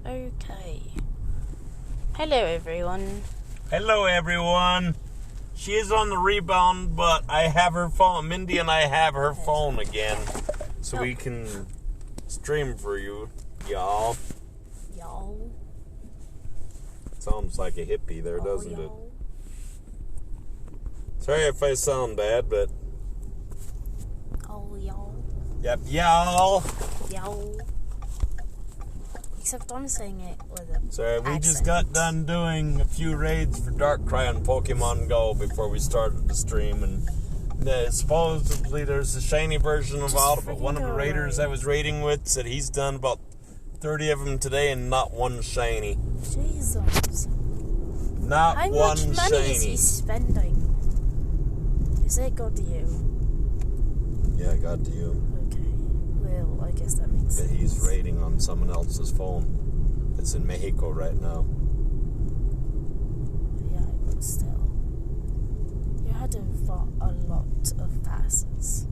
Okay. Hello, everyone. Hello, everyone. She is on the rebound, but I have her phone. Mindy and I have her phone again, so we can stream for you, y'all. Y'all. Sounds like a hippie there, doesn't it? Y'all. Sorry if I sound bad, but... Oh, y'all. Yep, y'all. Y'all. Except I'm saying it with a Sorry, we accent. just got done doing a few raids for Darkrai on Pokemon Go before we started the stream, and supposedly there's a shiny version of all, but one of the raiders I was raiding with said he's done about 30 of them today and not one shiny. Jesus. Not How one much money shiny. is he spending? Is it good to you? Yeah, I got to you. Okay. Well, I guess that makes That sense. he's raiding on someone else's phone. It's in Mexico right now. Yeah, but still. You had to fought a lot of passes.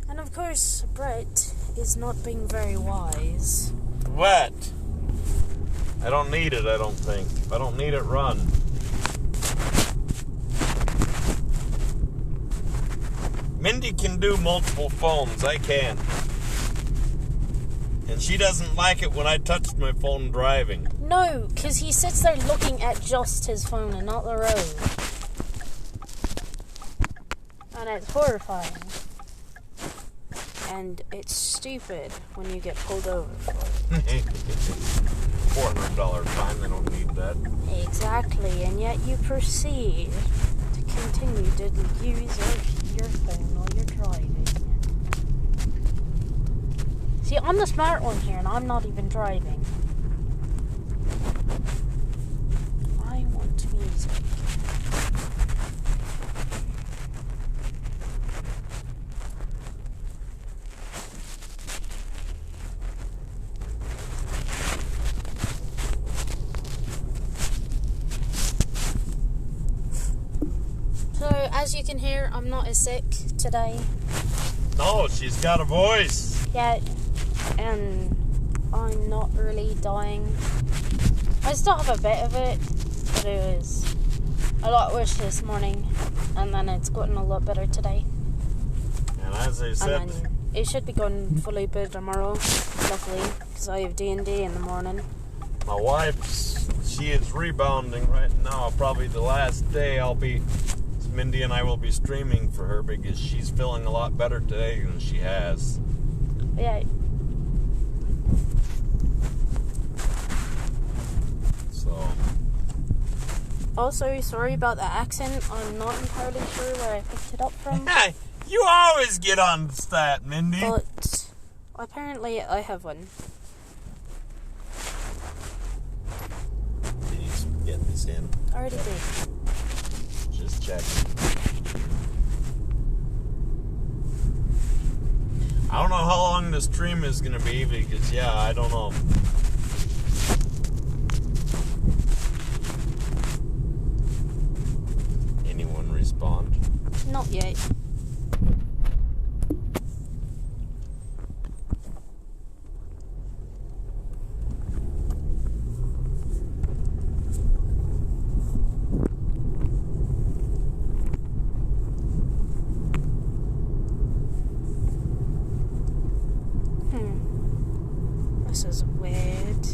And of course, Bret is not being very wise. What? I don't need it, I don't think. If I don't need it, run. Mindy can do multiple phones. I can. And she doesn't like it when I touch my phone driving. No, because he sits there looking at just his phone and not the road. And it's horrifying. And it's stupid when you get pulled over for it. $400 fine, I don't need that. Exactly, and yet you proceed to continue to use your phone while you're driving. See, I'm the smart one here, and I'm not even driving. I want music. So, as you can hear, I'm not as sick today. No, she's got a voice. Yeah, and I'm not really dying. I still have a bit of it, but it was a lot worse this morning, and then it's gotten a lot better today. And as I said... And then it should be going fully better tomorrow, luckily, because I have D&D in the morning. My wife, she is rebounding right now. Probably the last day Mindy and I will be streaming for her because she's feeling a lot better today than she has. Yeah. So. Also, sorry about the accent. I'm not entirely sure where I picked it up from. You always get on that, Mindy. But apparently I have one. Did you get this in? Already did. Just checking. I don't know how long the stream is going to be because, yeah, I don't know. Anyone respond? Not yet. This is weird.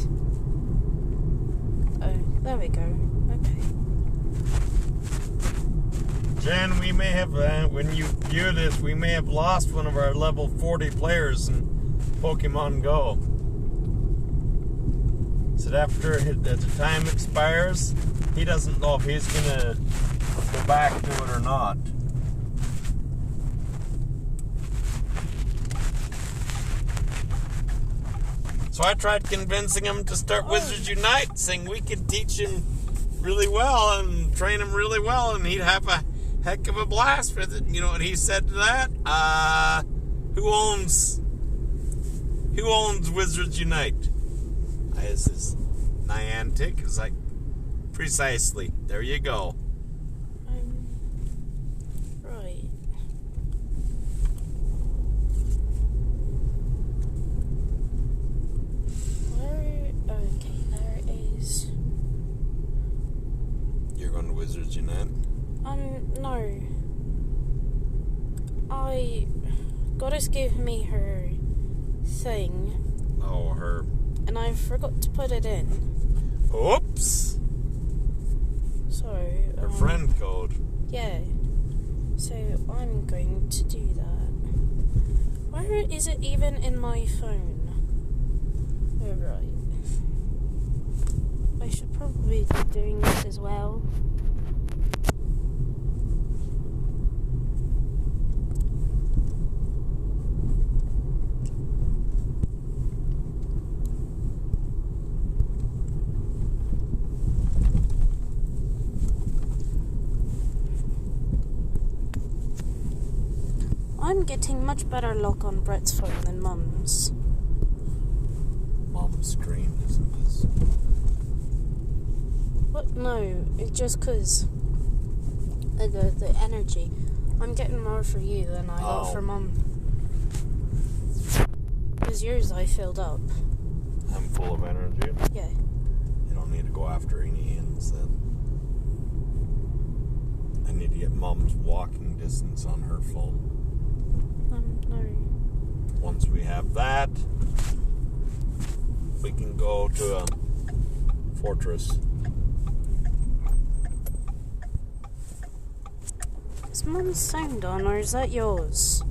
Oh, there we go. Okay. Jen, we may have, when you view this, we may have lost one of our level 40 players in Pokemon Go. So after the time expires, he doesn't know if he's going to go back to it or not. So I tried convincing him to start Wizards Unite, saying we could teach him really well and train him really well, and he'd have a heck of a blast with it. You know what he said to that? Who owns Wizards Unite? This is Niantic. It's like, precisely. There you go. Right. that. No. Goddess gave me her thing. Oh, her. And I forgot to put it in. Oops! So. Her friend code. Yeah. So I'm going to do that. Where is it even in my phone? Oh, right. I should probably be doing this as well. I'm getting much better luck on Bret's phone than Mum's. Mum's screen isn't this? What? No, it's just because the energy. I'm getting more for you than I got for Mum. Because yours I filled up. I'm full of energy? Yeah. You don't need to go after any hands then. I need to get Mum's walking distance on her phone. No. Once we have that, we can go to a fortress. Is Mum's sound on, or is that yours?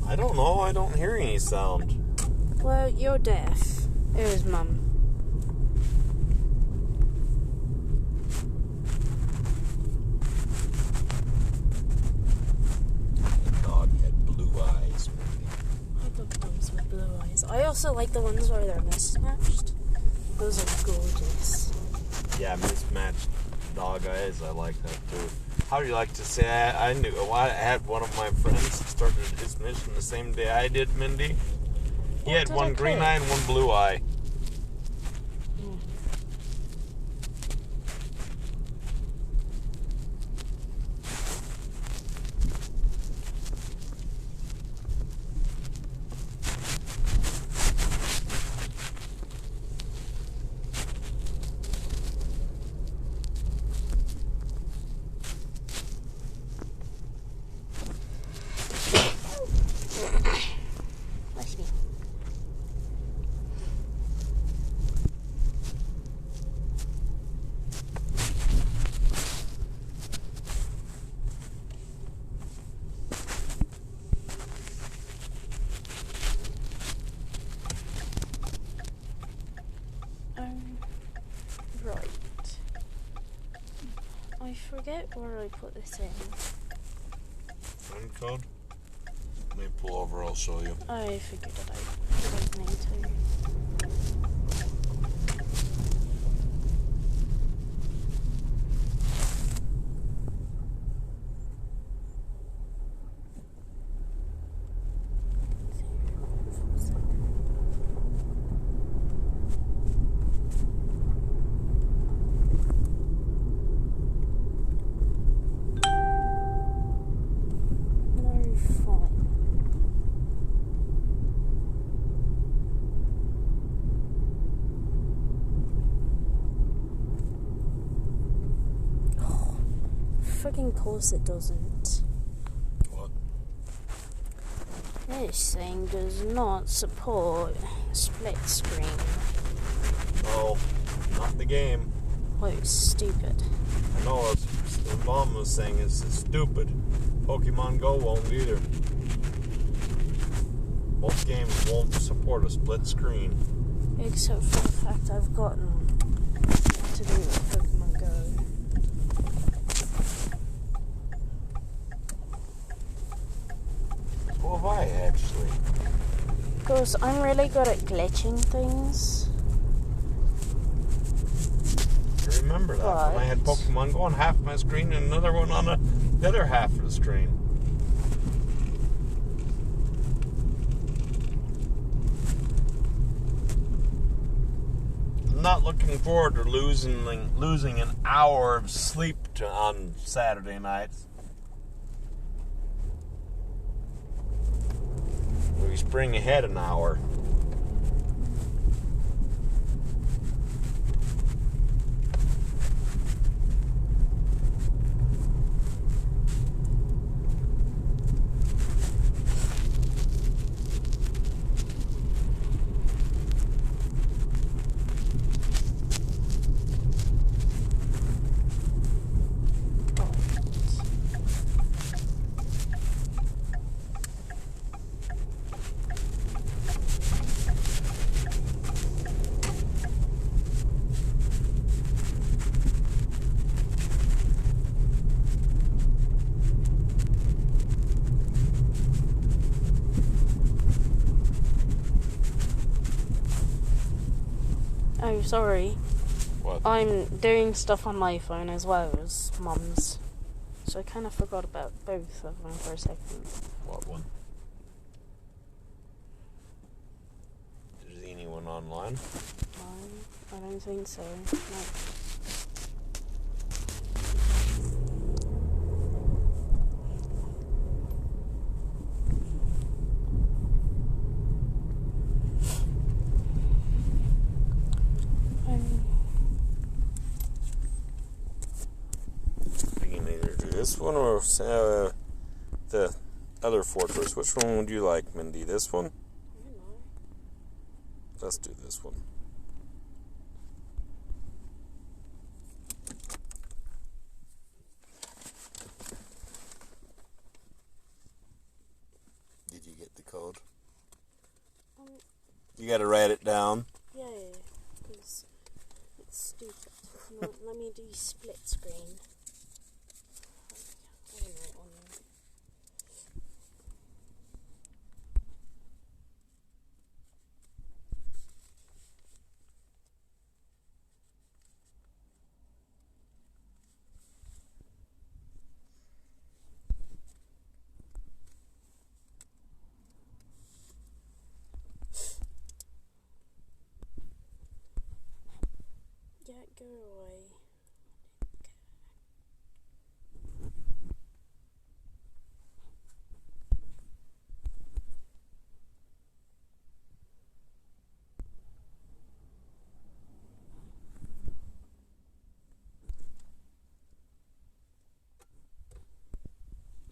I don't know. I don't hear any sound. Well, you're deaf. It was Mum. I also like the ones where they're mismatched. Those are gorgeous. Yeah, mismatched dog eyes. I like that too. How do you like to say? I had one of my friends started his mission the same day I did, Mindy. He had one green eye and one blue eye. Right. I forget where I put this in. Friend code? Let me pull over, I'll show you. I figured it out. I don't need to. Freaking course it doesn't. What? This thing does not support split screen. Oh, not the game. Oh, it's stupid. I know, the mom was saying it's stupid. Pokemon Go won't either. Most games won't support a split screen. Except for the fact I've gotten to do with Pokemon Go. So have I, actually. Because I'm really good at glitching things. I remember that when I had Pokemon Go on half my screen and another one on the other half of the screen. I'm not looking forward to losing an hour of sleep on Saturday nights. We spring ahead an hour. no, sorry. What? I'm doing stuff on my phone as well as Mum's. So I kind of forgot about both of them for a second. What one? Is there anyone online? No, I don't think so. No. We can either do this one or the other fortress. Which one would you like, Mindy? This one? I don't know. Let's do this one. Did you get the code? You gotta write it down. Yeah, because it's stupid. No, let me do split screen. I don't know on there. Yeah, go away.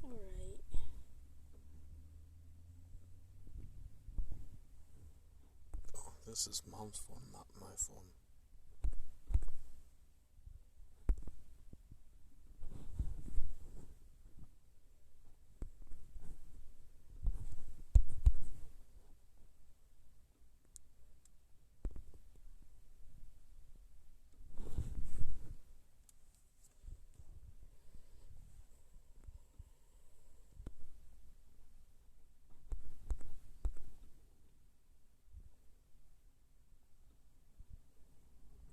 Alright. Oh, this is Mom's phone, not my phone.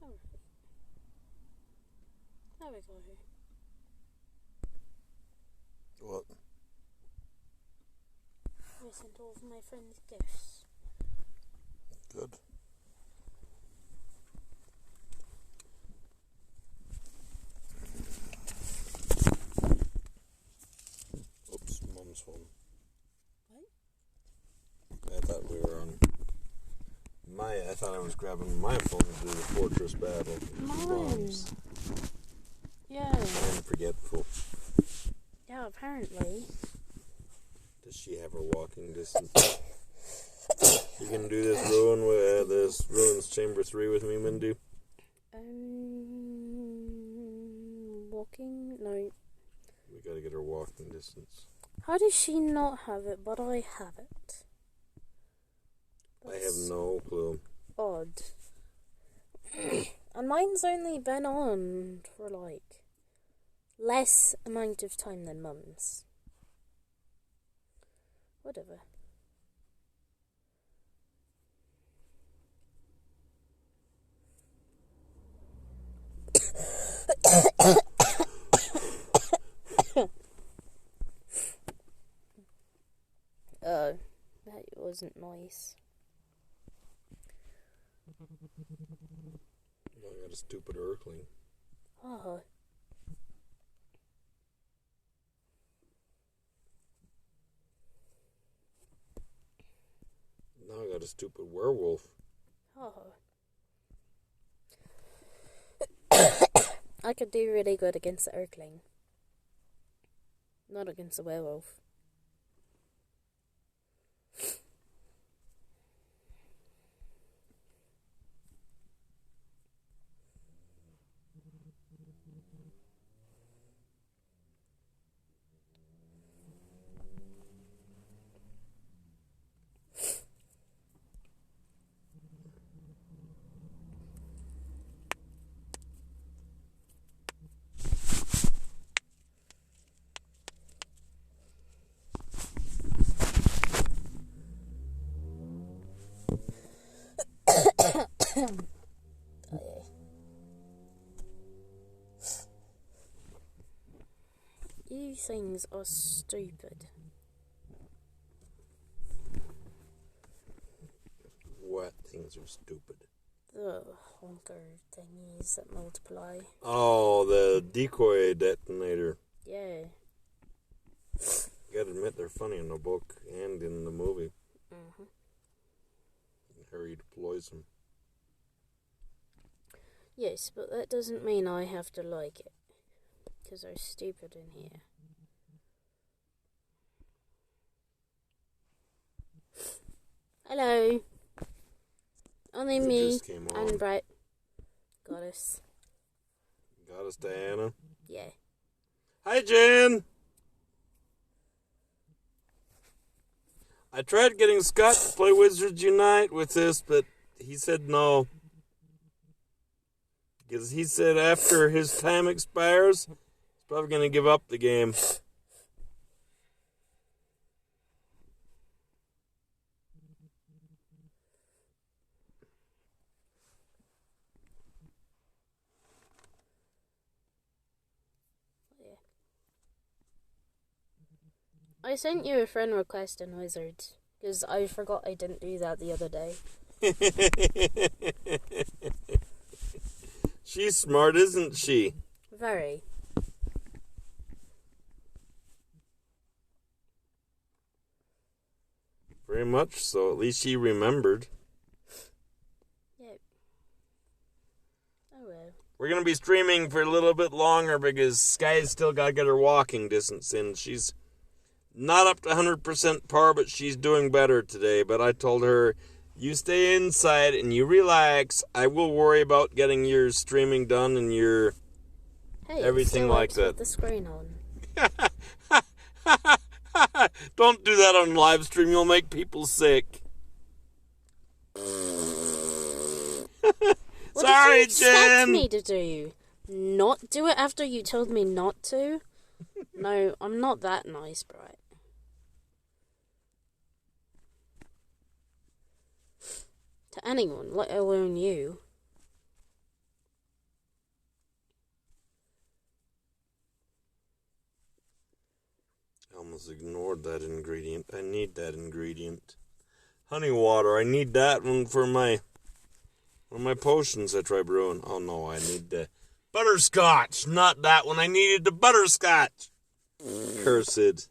Alright. There we go. What? I sent all of my friends gifts. Good. Oops, Mom's phone. What? I thought we were on I thought I was grabbing my phone to do the fortress battle. Mine. Yeah. I'm forgetful. Yeah, apparently. Does she have her walking distance? You can do this ruin with this ruins chamber 3 with me, Mindy? Walking? No. We gotta get her walking distance. How does she not have it, but I have it? I have no clue. Odd. And mine's only been on for like less amount of time than Mum's. Whatever. That wasn't nice. I got a stupid Urkling. Oh. Now I got a stupid werewolf. Oh. I could do really good against the Urkling. Not against the werewolf. things are stupid. What things are stupid? The honker thingies that multiply. Oh, the decoy detonator. Yeah. Gotta admit, they're funny in the book and in the movie. Mm-hmm. Harry deploys them. Yes, but that doesn't mean I have to like it. Because they're stupid in here. Hello. Only me and Bret. Got us. Got us, Diana. Yeah. Hi, Jen. I tried getting Scott to play Wizards Unite with this, but he said no. Because he said after his time expires, he's probably going to give up the game. I sent you a friend request in Wizards, because I forgot I didn't do that the other day. She's smart, isn't she? Very. Very much so. At least she remembered. Yep. Oh well. We're going to be streaming for a little bit longer because Sky's still got to get her walking distance in. She's not up to 100% par, but she's doing better today. But I told her, you stay inside and you relax. I will worry about getting your streaming done and your everything like that. The screen on. Don't do that on live stream. You'll make people sick. What Sorry, did you Jen. expect me to do? Not do it after you told me not to? No, I'm not that nice, Bret. To anyone, let alone you. I almost ignored that ingredient. I need that ingredient. Honey water. I need that one for my potions I try brewing. Oh no, I need the butterscotch. Not that one. I needed the butterscotch. Cursed.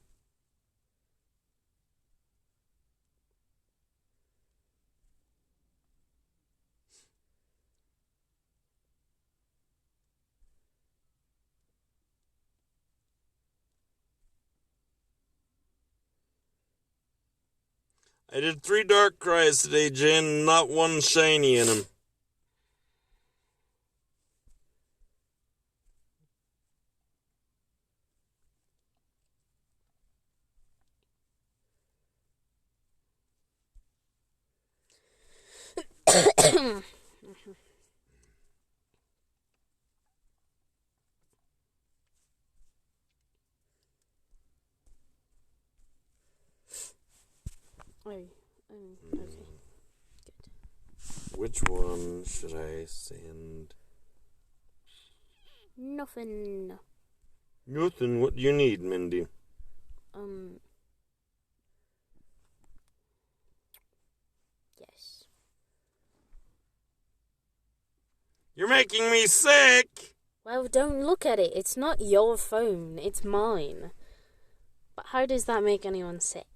I did 3 dark cries today, Jen. Not one shiny in them. Okay. Good. Which one should I send? Nothing. Nothing. What do you need, Mindy? Yes. You're making me sick! Well, don't look at it. It's not your phone. It's mine. But how does that make anyone sick?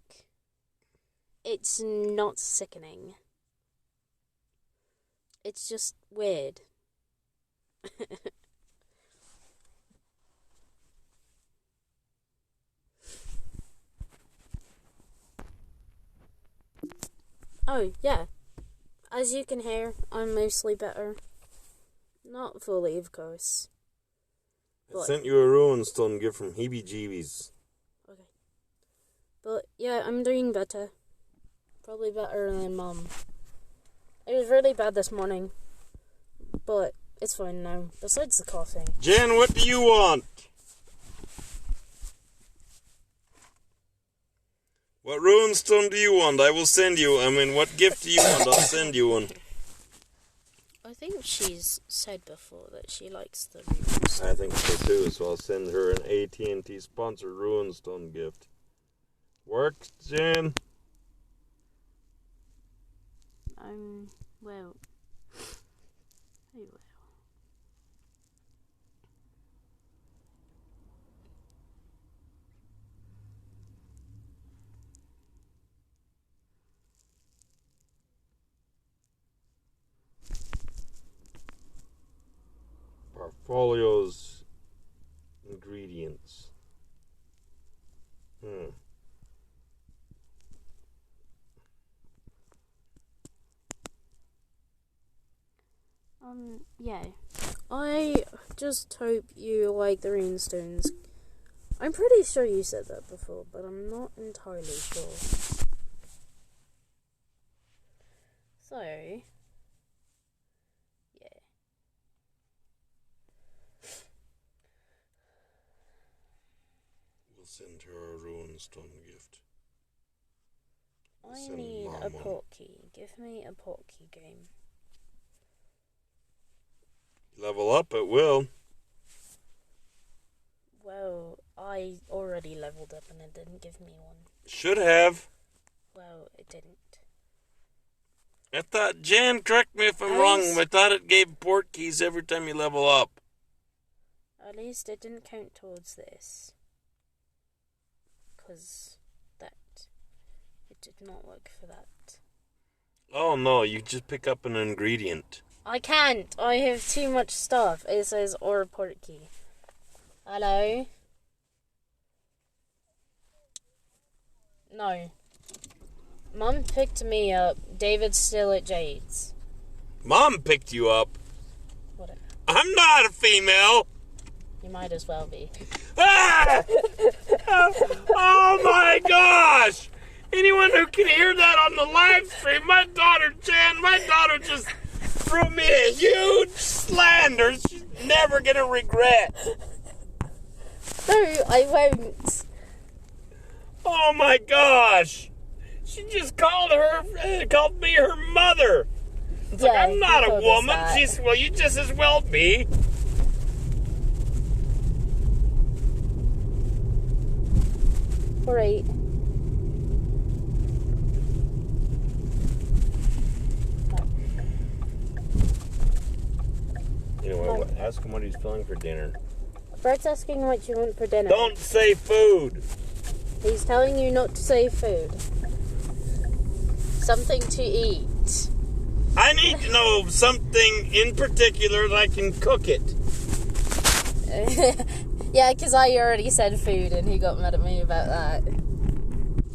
It's not sickening. It's just weird. Oh, yeah. As you can hear, I'm mostly better. Not fully, of course. I sent you a ruin stone gift from Heebie-Jeebies. Okay. But, yeah, I'm doing better. Probably better than Mom. It was really bad this morning. But it's fine now. Besides the coughing. Jen, what do you want? What ruin stone do you want? I will send you. What gift do you want? I'll send you one. I think she's said before that she likes the runes. I think so too, so I'll send her an AT&T sponsored Runestone gift. Works, Jen? Well. Oh, well. Portfolio's ingredients. Yeah. I just hope you like the runestones. I'm pretty sure you said that before, but I'm not entirely sure. So, yeah. We'll send her a Runestone gift. I need a portkey. Give me a portkey game. Level up, it will. Well, I already leveled up and it didn't give me one. Should have. Well, it didn't. I thought, Jan, correct me if I'm wrong, I thought it gave port keys every time you level up. At least it didn't count towards this. Because it did not work for that. Oh no, you just pick up an ingredient. I can't. I have too much stuff. It says or portkey. Hello? No. Mum picked me up. David's still at Jade's. Mom picked you up. Whatever. I'm not a female. You might as well be. Ah! Oh my gosh! Anyone who can hear that on the live stream, my daughter just threw me a huge slander she's never gonna regret. No, I won't. Oh my gosh! She just called me her mother. It's like, I'm not a woman. Well, you just as well be. Alright. Anyway, ask him what he's feeling for dinner. Brett's asking what you want for dinner. Don't say food. He's telling you not to say food. Something to eat. I need to know something in particular that I can cook it. Yeah, because I already said food and he got mad at me about that.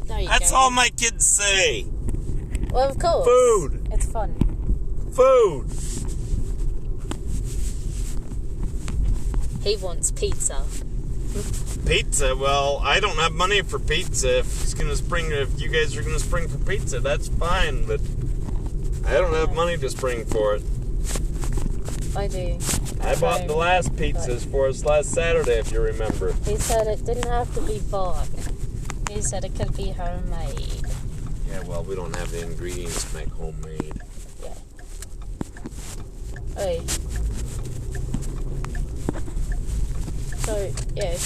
That's all my kids say. Well, of course. Food. It's fun. Food. He wants pizza. Pizza? Well, I don't have money for pizza. If you guys are gonna spring for pizza, that's fine. But I don't have money to spring for it. I do. I bought the last pizzas for us last Saturday, if you remember. He said it didn't have to be bought. He said it could be homemade. Yeah, well, we don't have the ingredients to make homemade. Yeah. Hey. So, yeah.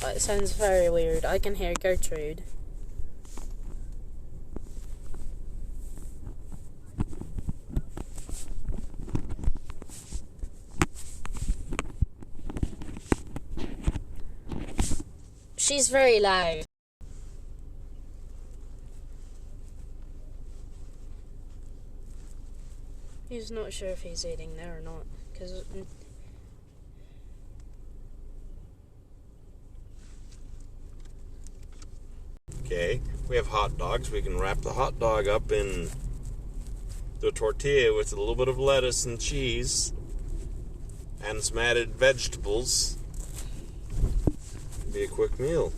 It sounds very weird. I can hear Gertrude. She's very loud. He's not sure if he's eating there or not, because... Okay, we have hot dogs. We can wrap the hot dog up in the tortilla with a little bit of lettuce and cheese and some added vegetables. It'd be a quick meal.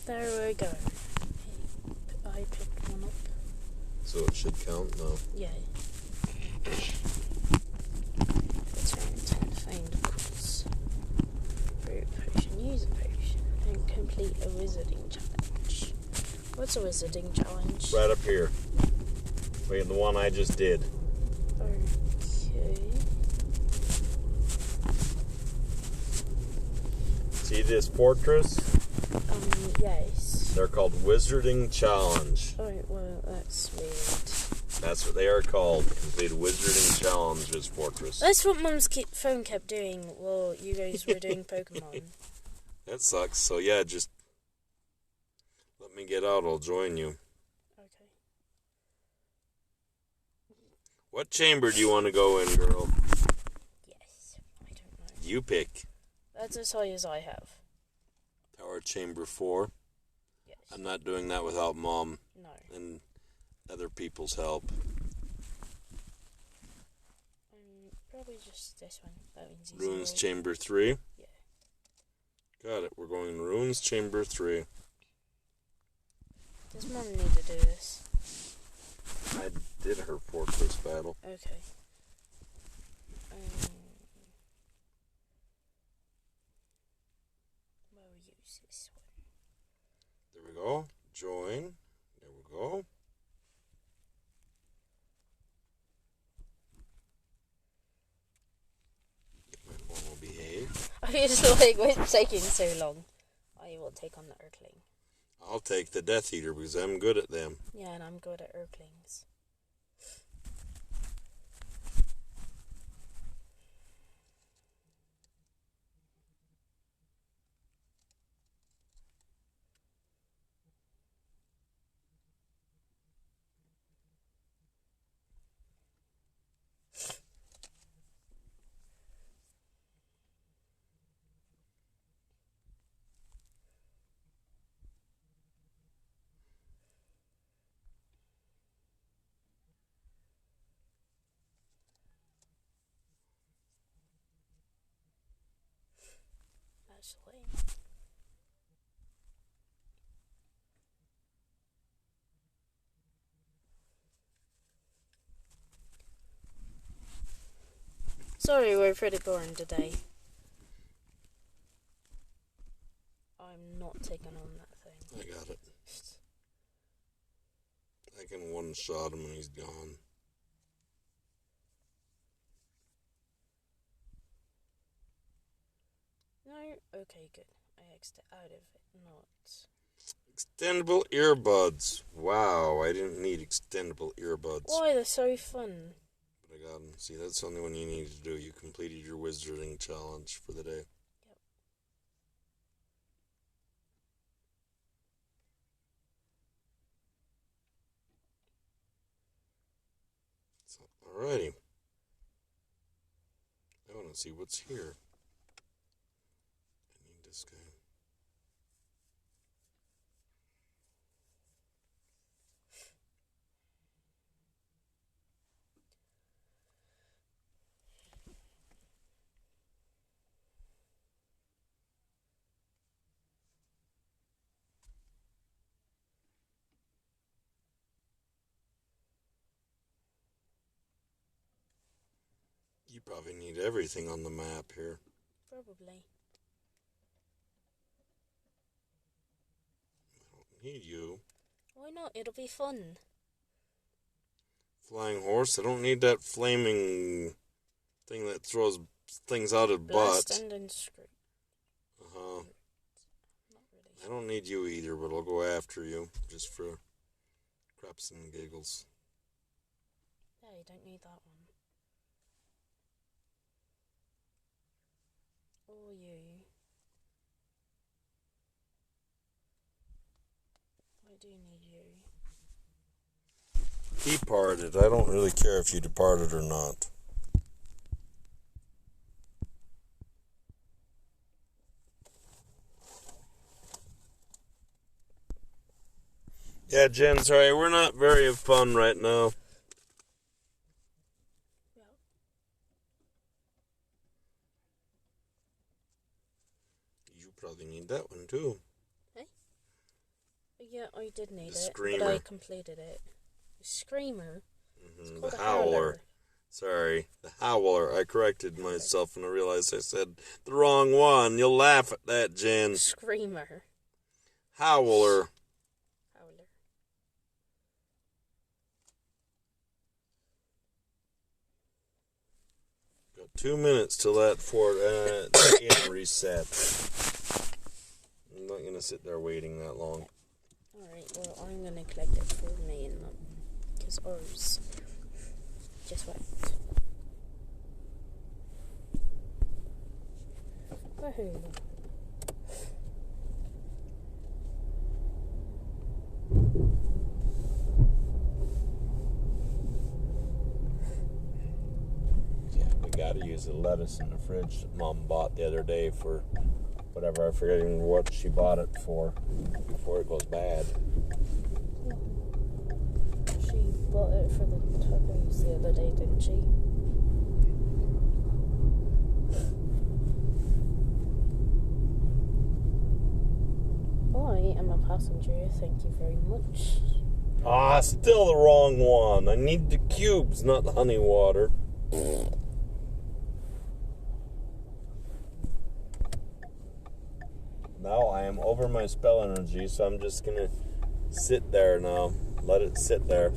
There we go. I picked one up. So it should count, though. Yeah. complete a wizarding challenge. What's a wizarding challenge? Right up here. Wait, the one I just did. Okay. See this fortress? Yes. They're called Wizarding Challenge. Oh, well, that's weird. That's what they are called. Complete a Wizarding Challenge, this fortress. That's what Mum's phone kept doing while you guys were doing Pokemon. That sucks. So yeah, just let me get out. I'll join you. Okay. What chamber do you want to go in, girl? Yes. I don't know. You pick. That's as high as I have. Power Chamber 4. Yes. I'm not doing that without Mom. No. And other people's help. Probably just this one. That one's easy. Runes Chamber 3. Yeah. Got it. We're going Runes Chamber 3. Does Mum need to do this? I did her fortress battle. Okay. We'll use this one. There we go. Join. There we go. My phone will behave. I was like, what's taking so long? I will take on the Urkling. I'll take the Death Eater because I'm good at them. Yeah, and I'm good at Urklings. Actually. Sorry, we're pretty boring today. I'm not taking on that thing. I got it. I can one-shot him and he's gone. No? Okay, good. I X'd it out of it, not... Extendable earbuds. Wow, I didn't need extendable earbuds. Why? They're so fun. But I got them. See, that's the only one you needed to do. You completed your wizarding challenge for the day. Yep. So, alrighty. I want to see what's here. I need this guy. You probably need everything on the map here. Probably. I don't need you. Why not? It'll be fun. Flying horse? I don't need that flaming thing that throws things out of Blast butt. and then screw. Uh-huh. Not really. I don't need you either, but I'll go after you. Just for craps and giggles. Yeah, you don't need that one. Or you. I do need you. Departed. I don't really care if you departed or not. Yeah, Jen, sorry, we're not very fun right now. You probably need that one too. Hey? Yeah, I did need The it, screamer. but I completed it. The screamer? Mm-hmm. Called The a howler. Sorry, the howler. I corrected myself and I realized I said the wrong one. You'll laugh at that, Jen. Screamer. Howler. Howler. Got 2 minutes till that for AM reset. I'm not gonna sit there waiting that long. Alright, well, I'm gonna collect it for me and Mum. Because ours just went. Woohoo. Yeah, we gotta use the lettuce in the fridge that Mom bought the other day for whatever. I forget even what she bought it for before it goes bad. She bought it for the tacos the other day, didn't she? I am a passenger, thank you very much. Ah, still the wrong one. I need the cubes, not the honey water. Now I am over my spell energy, so I'm just gonna sit there now. Let it sit there.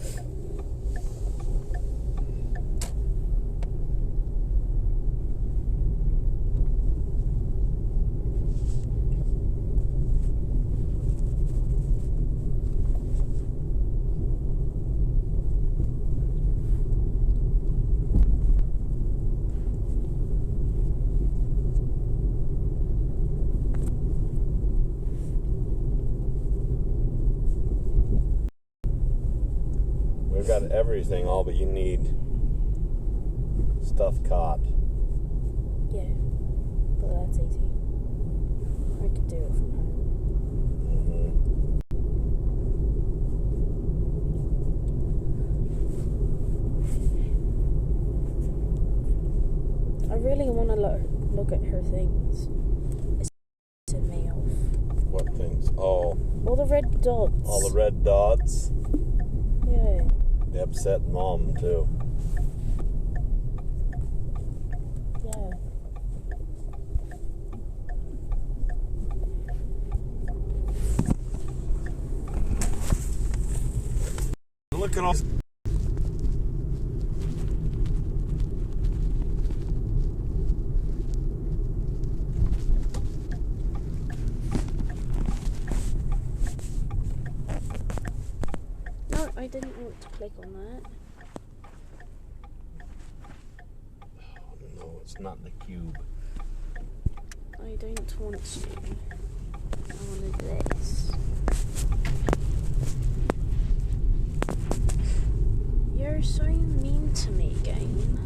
We've got everything, all but you need stuff caught. Yeah, but that's easy. I could do it from home. I really want to look at her things. It's pissing me off. What things? Oh. All the red dots. All the red dots. Yeah. They upset Mom, too. Yeah. Look at all. No, I didn't want to click on that. Oh, no, it's not the cube. I don't want to. I wanted this. You're so mean to me, game.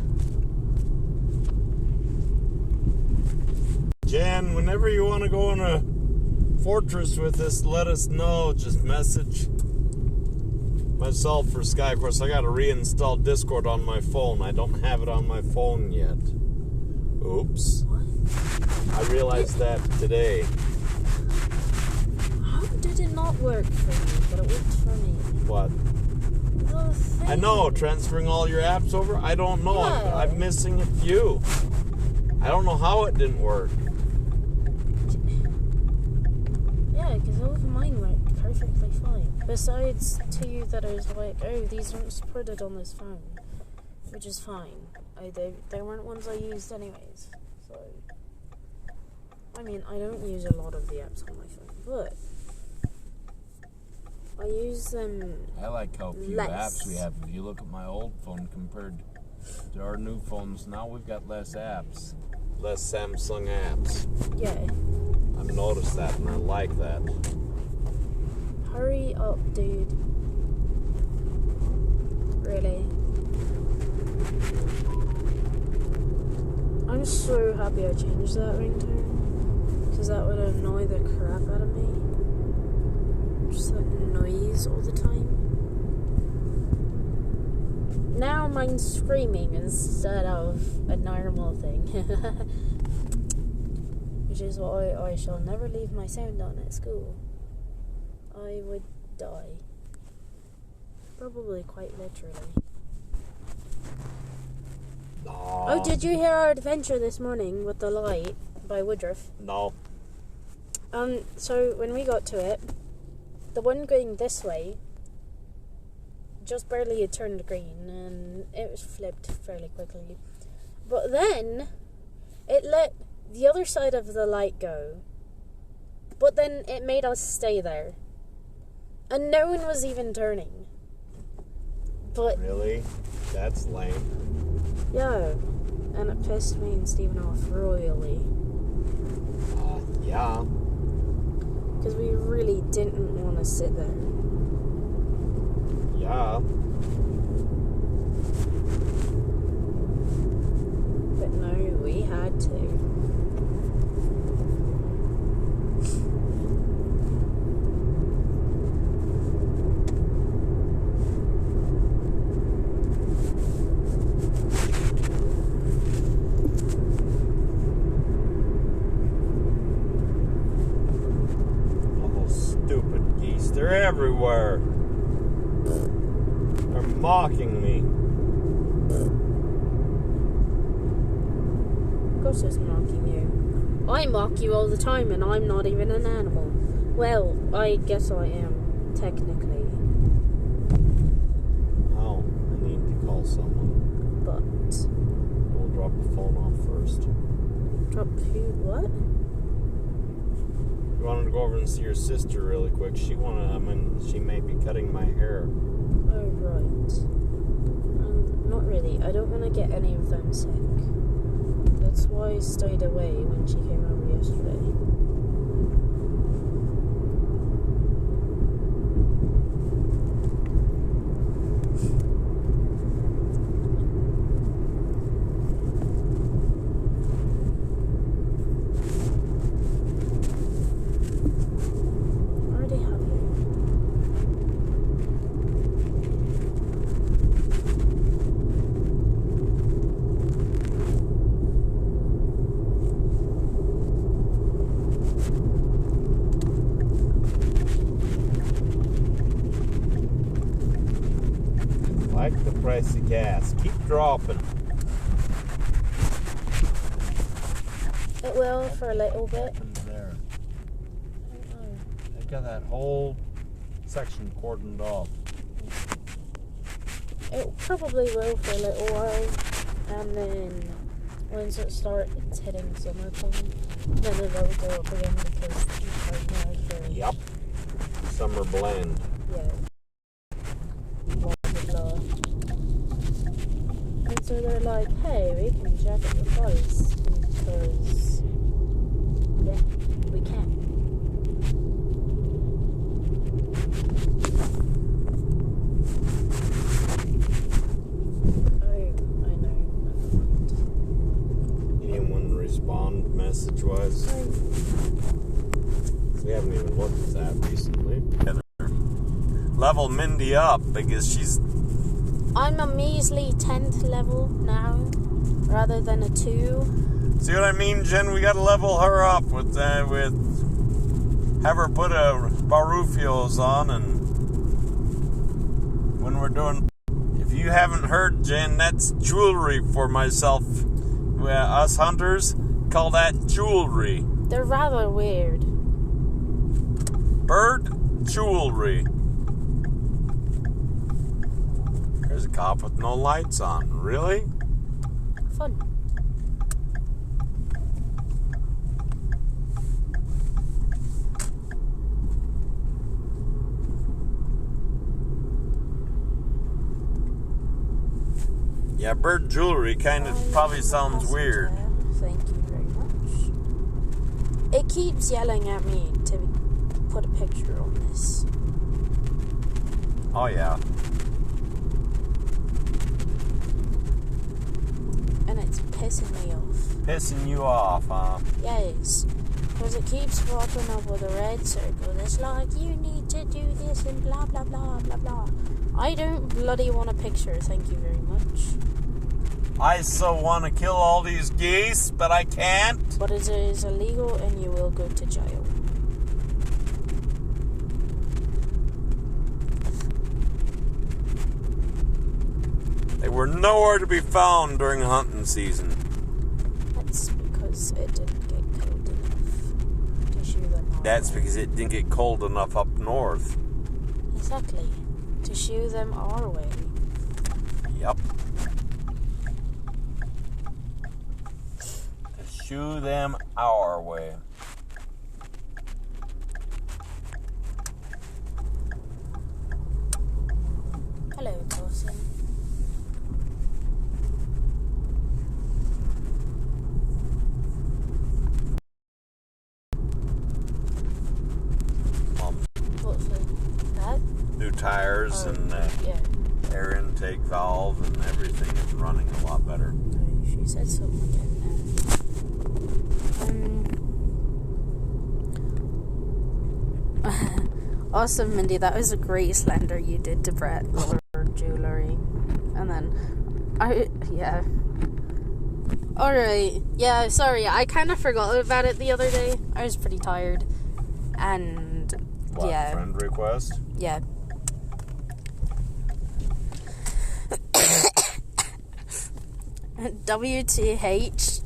Jan, whenever you want to go in a fortress with us, let us know. Just message myself for Skype. Of course, I got to reinstall Discord on my phone. I don't have it on my phone yet. Oops. What? I realized that today. How did it not work for you, but it worked for me? What? The thing. I know, transferring all your apps over? I don't know. Yeah. I'm missing a few. I don't know how it didn't work. Yeah, because all of mine worked perfectly fine. Besides two that I was like, oh, these aren't supported on this phone. Which is fine. They weren't ones I used anyways. So, I mean, I don't use a lot of the apps on my phone, but I use them. I like how few less. apps we have. If you look at my old phone compared to our new phones, now we've got less apps. Less Samsung apps. Yeah. I've noticed that and I like that. Hurry up, dude. Really? I'm so happy I changed that ringtone. Because that would annoy the crap out of me. Just that noise all the time. Now mine's screaming instead of a normal thing. Which is why I shall never leave my sound on at school. I would die. Probably quite literally. Oh, did you hear our adventure this morning with the light by Woodruff? No. So when we got to it, the one going this way just barely had turned green, and it was flipped fairly quickly. But then it let the other side of the light go, but then it made us stay there, and no one was even turning. But really, that's lame. Yeah, and it pissed me and Stephen off royally. Yeah. Because we really didn't want to sit there. Yeah. But no, we had to. They're everywhere. They're mocking me. Of course it's mocking you. I mock you all the time and I'm not even an animal. Well, I guess I am, technically. Oh, I need to call someone. But we'll drop the phone off first. Drop who? What? We wanted to go over and see your sister really quick. She may be cutting my hair. Oh, right. Not really. I don't want to get any of them sick. That's why I stayed away when she came over yesterday. Like the price of gas. Keep dropping. It will for a little bit. There. I don't know. They've got that whole section cordoned off. It probably will for a little while, and then once it starts hitting summertime, then it'll go up again because it's right now for... Yep. Summer blend. Yeah. And so they're like, hey, we can jack up the price because, yeah, we can. Oh, I know. Anyone respond message-wise? We haven't even looked at that recently. Level Mindy up because she's... I'm a measly 10th level now, rather than a 2. See what I mean, Jen? We gotta level her up with have her put a Barufios on, and when we're doing... If you haven't heard, Jen, that's jewelry for myself. Us hunters call that jewelry. They're rather weird. Bird jewelry. There's a cop with no lights on. Really? Fun. Yeah, bird jewelry kind of probably sounds weird. Thank you very much. It keeps yelling at me to put a picture on this. Oh, yeah. And it's pissing me off. Pissing you off, huh? Yes. Because it keeps popping up with a red circle. It's like, you need to do this and blah, blah, blah, blah, blah. I don't bloody want a picture, thank you very much. I so want to kill all these geese, but I can't. But it is illegal and you will go to jail. They were nowhere to be found during hunting season. That's because it didn't get cold enough to shoot them all. That's because it didn't get cold enough up north. Exactly. To shoo them our way. Yep. To shoo them our way. Hello, Dawson. What's that? New tires and yeah. air intake valve and everything is running a lot better. Oh, she said something in there. Awesome, Mindy. That was a great slender you did to Bret or jewelry. And then, yeah. Alright. Yeah, sorry. I kind of forgot about it the other day. I was pretty tired. And, What, yeah. friend request? Yeah. WTH.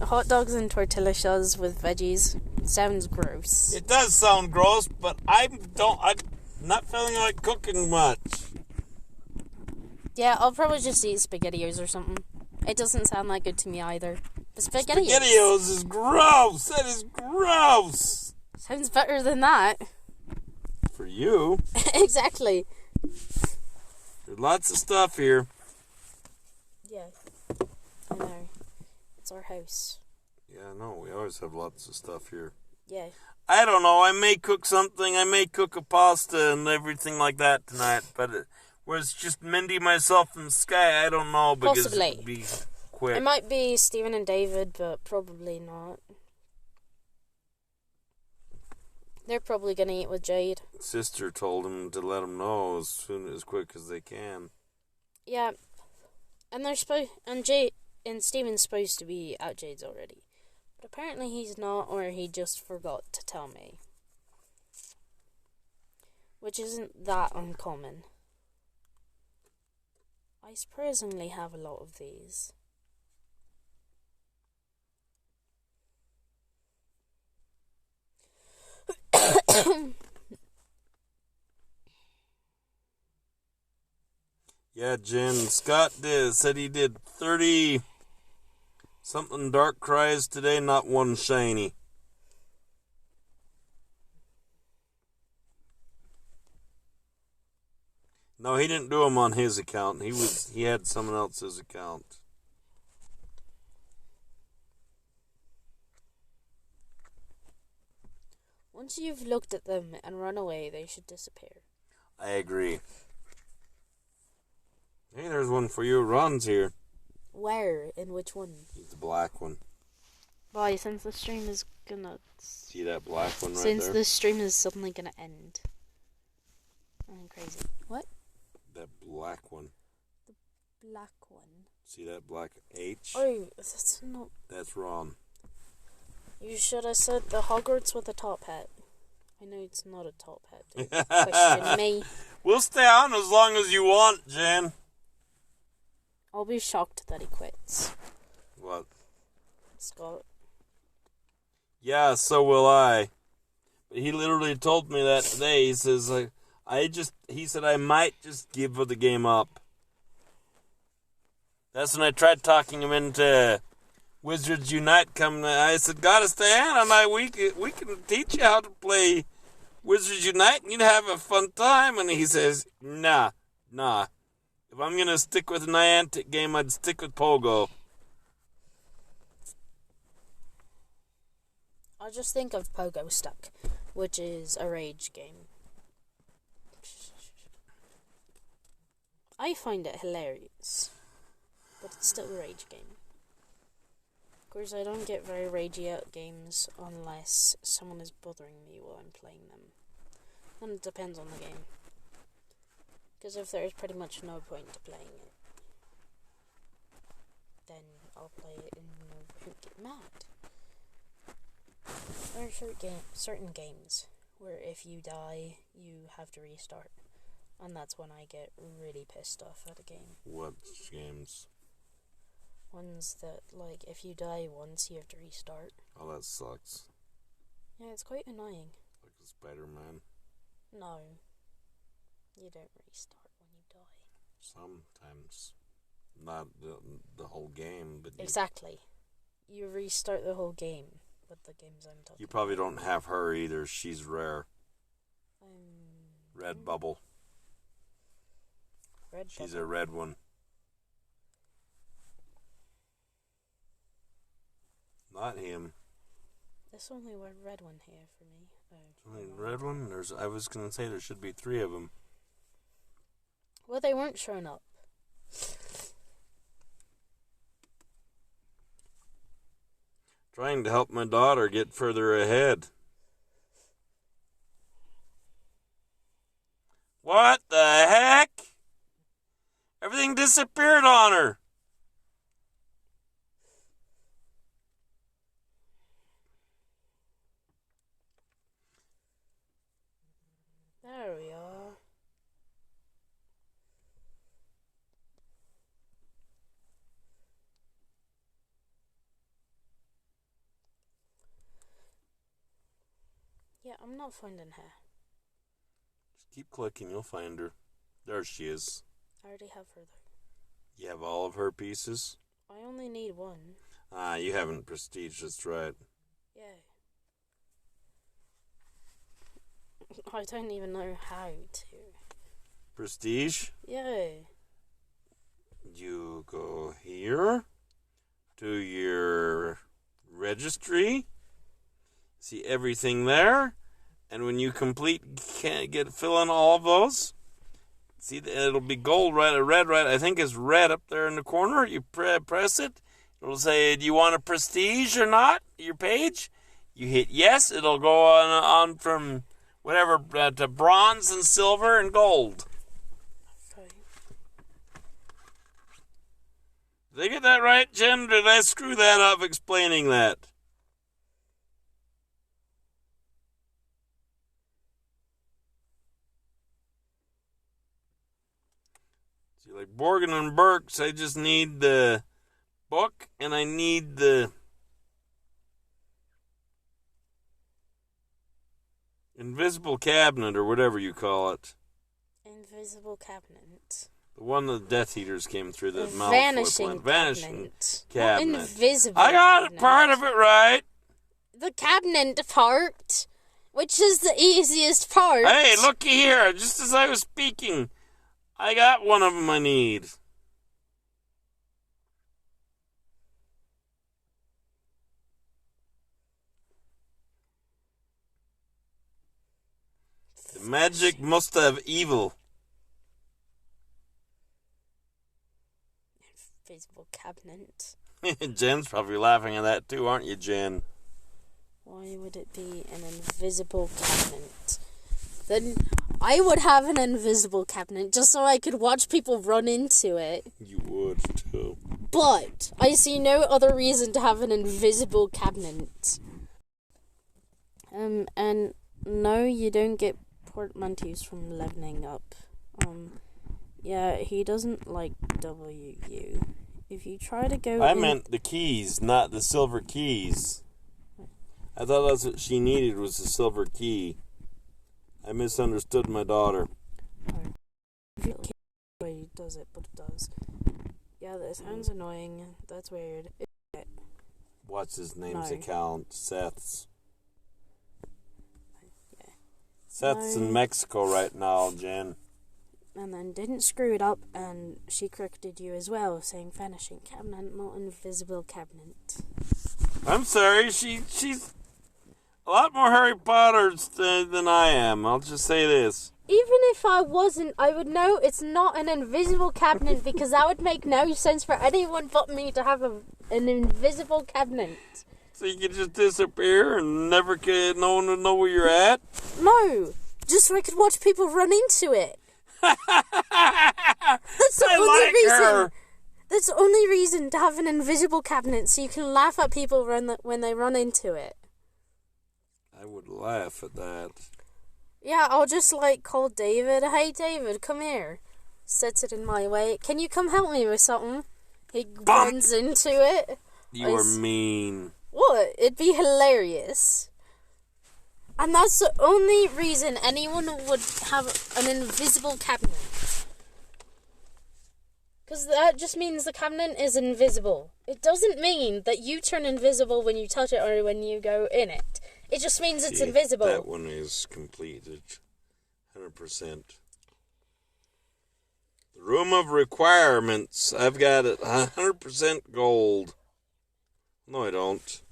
Hot dogs and tortilla shells with veggies. Sounds gross. It does sound gross, but I'm not feeling like cooking much. Yeah, I'll probably just eat SpaghettiOs or something. It doesn't sound that good to me either. But SpaghettiOs. SpaghettiOs is gross. That is gross. Sounds better than that. For you. Exactly. There's lots of stuff here. Yeah. I know. It's our house. Yeah, I know. We always have lots of stuff here. Yeah. I don't know. I may cook something. I may cook a pasta and everything like that tonight. But where it's just Mindy, myself, and Sky, I don't know. Because Possibly. it'd be quick. It might be Stephen and David, but probably not. They're probably going to eat with Jade. Sister told him to let him know as quick as they can. Yeah. And they're and Stephen's supposed to be at Jade's already. But apparently he's not, or he just forgot to tell me. Which isn't that uncommon. I surprisingly have a lot of these. Yeah, Jen. Scott said he did 30 something dark cries today, not one shiny. No, he didn't do them on his account. He had someone else's account. Once you've looked at them and run away, they should disappear. I agree. Hey, there's one for you. Ron's here. Where? In which one? The black one. Why, since the stream is gonna... See that black one right Since there? this stream is suddenly gonna end. I'm crazy. What? That black one. The black one. See that black H? Oh, that's not... That's Ron. You should have said the Hogwarts with a top hat. I know it's not a top hat. Don't question me. We'll stay on as long as you want, Jen. I'll be shocked that he quits. What? Scott. Yeah, so will I. But he literally told me that today. He says, he said I might just give the game up. That's when I tried talking him into Wizards Unite coming. I said, gotta stay on. We can teach you how to play Wizards Unite and you'd have a fun time. And he says, nah. If I'm going to stick with a Niantic game, I'd stick with Pogo. I just think of Pogo Stuck, which is a rage game. I find it hilarious, but it's still a rage game. Of course, I don't get very ragey out games unless someone is bothering me while I'm playing them. And it depends on the game. Because if there is pretty much no point to playing it, then I'll play it and won't get mad. There are certain games where if you die, you have to restart. And that's when I get really pissed off at a game. What games? Ones that, like, if you die once, you have to restart. Oh, that sucks. Yeah, it's quite annoying. Like a Spider-Man. No. You don't restart when you die. Sometimes. Not the whole game, but... Exactly. You restart the whole game with the games I'm talking about. You probably don't have her either. She's rare. Red Bubble. She's a red one. Not him. There's only one red one here for me. Only red one? I was going to say there should be 3 of them. Well, they weren't showing up. Trying to help my daughter get further ahead. What the heck? Everything disappeared on her. There we are. Yeah, I'm not finding her. Just keep clicking, you'll find her. There she is. I already have her though. You have all of her pieces? I only need one. Ah, you haven't prestige, that's right. Yeah. I don't even know how to. Prestige? Yeah. You go here to your registry. See everything there. And when you fill in all of those, see, it'll be gold, right? Red, right? I think it's red up there in the corner. You press it. It'll say, do you want a prestige or not? Your page. You hit yes. It'll go on from whatever to bronze and silver and gold. Okay. Did I get that right, Jen? Or did I screw that up explaining that? See, like Borgin and Burks, I just need the book and I need the invisible cabinet or whatever you call it. Invisible cabinet. The one the Death Eaters came through. The vanishing cabinet. Not invisible. I got part of it right. The cabinet part, which is the easiest part. Hey, looky here. Just as I was speaking, I got one of them I need. The magic must have evil. Invisible cabinet. Jen's probably laughing at that too, aren't you, Jen? Why would it be an invisible cabinet? Then I would have an invisible cabinet just so I could watch people run into it. You would too. But I see no other reason to have an invisible cabinet. And no, you don't get portmanteaus from leveling up. Yeah, he doesn't like WU. If you try to go I meant the keys, not the silver keys. I thought that's what she needed was a silver key. I misunderstood my daughter. If you can't the way it does it, but it does. Yeah, that sounds annoying. That's weird. What's his name's account? Seth's. Yeah. Seth's in Mexico right now, Jen. And then didn't screw it up, and she corrected you as well, saying vanishing cabinet, not invisible cabinet. I'm sorry, she's a lot more Harry Potter than I am. I'll just say this. Even if I wasn't, I would know it's not an invisible cabinet because that would make no sense for anyone but me to have an invisible cabinet. So you could just disappear and no one would know where you're at? No, just so I could watch people run into it. That's the only reason. Her. That's the only reason to have an invisible cabinet, so you can laugh at people when they run into it. I would laugh at that. Yeah, I'll just call David. Hey, David, come here. Sets it in my way. Can you come help me with something? He runs into it. You are mean. What? It'd be hilarious. And that's the only reason anyone would have an invisible cabinet. Because that just means the cabinet is invisible. It doesn't mean that you turn invisible when you touch it or when you go in it. It just means it's invisible. That one is completed. 100%. The room of requirements. I've got it 100% gold. No, I don't.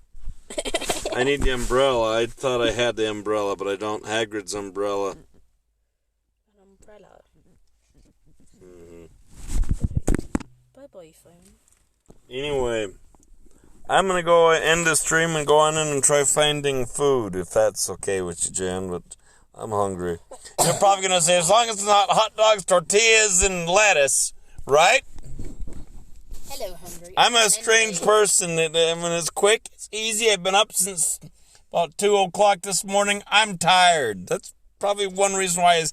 I need the umbrella. I thought I had the umbrella, but I don't. Hagrid's umbrella. An umbrella? Bye-bye, phone. Anyway, I'm going to go end the stream and go on in and try finding food, if that's okay with you, Jan, but I'm hungry. You're probably going to say, as long as it's not hot dogs, tortillas, and lettuce, right? Hello, hungry. I'm a strange person. When it's quick, it's easy. I've been up since about 2 o'clock this morning. I'm tired. That's probably one reason why I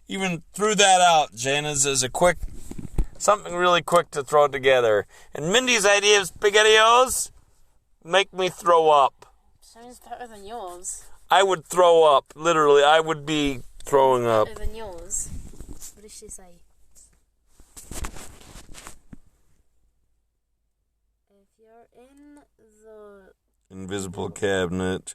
even threw that out, Jan, is a quick, something really quick to throw together. And Mindy's idea of SpaghettiOs make me throw up. Sounds better than yours. I would throw up. Literally, I would be throwing up. Better than yours. What does she say? If you're in the invisible cabinet,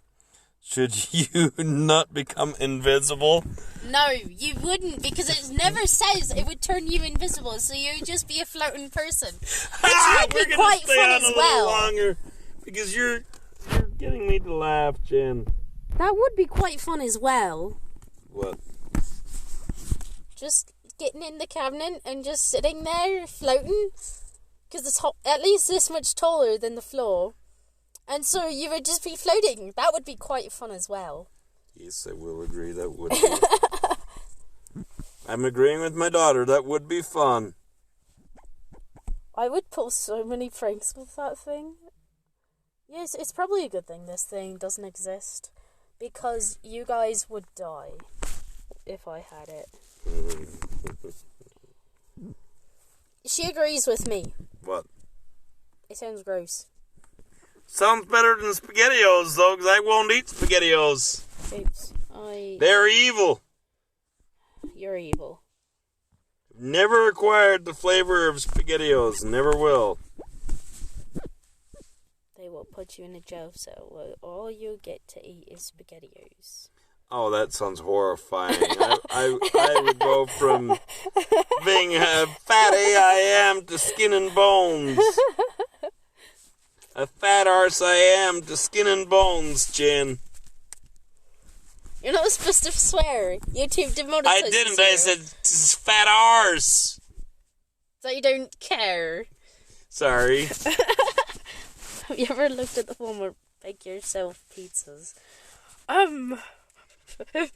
should you not become invisible? No, you wouldn't, because it never says it would turn you invisible, so you'd just be a floating person. Which would be quite fun as well. Longer because you're getting me to laugh, Jen. That would be quite fun as well. What? Just getting in the cabinet and just sitting there floating, because it's at least this much taller than the floor. And so you would just be floating. That would be quite fun as well. Yes, I will agree. That would be. I'm agreeing with my daughter. That would be fun. I would pull so many pranks with that thing. Yes, it's probably a good thing this thing doesn't exist. Because you guys would die if I had it. She agrees with me. What? It sounds gross. Sounds better than SpaghettiOs, though, because I won't eat SpaghettiOs. Oops. They're evil. You're evil. Never acquired the flavor of SpaghettiOs. Never will. They will put you in a jail cell where all you get to eat is SpaghettiOs. Oh, that sounds horrifying. I would go from being a fatty I am to skin and bones. A fat arse I am to skin and bones, Jen. You're not supposed to swear. YouTube demonetized you. I didn't. I said fat arse. So you don't care. Sorry. Have you ever looked at the one where bake yourself pizzas?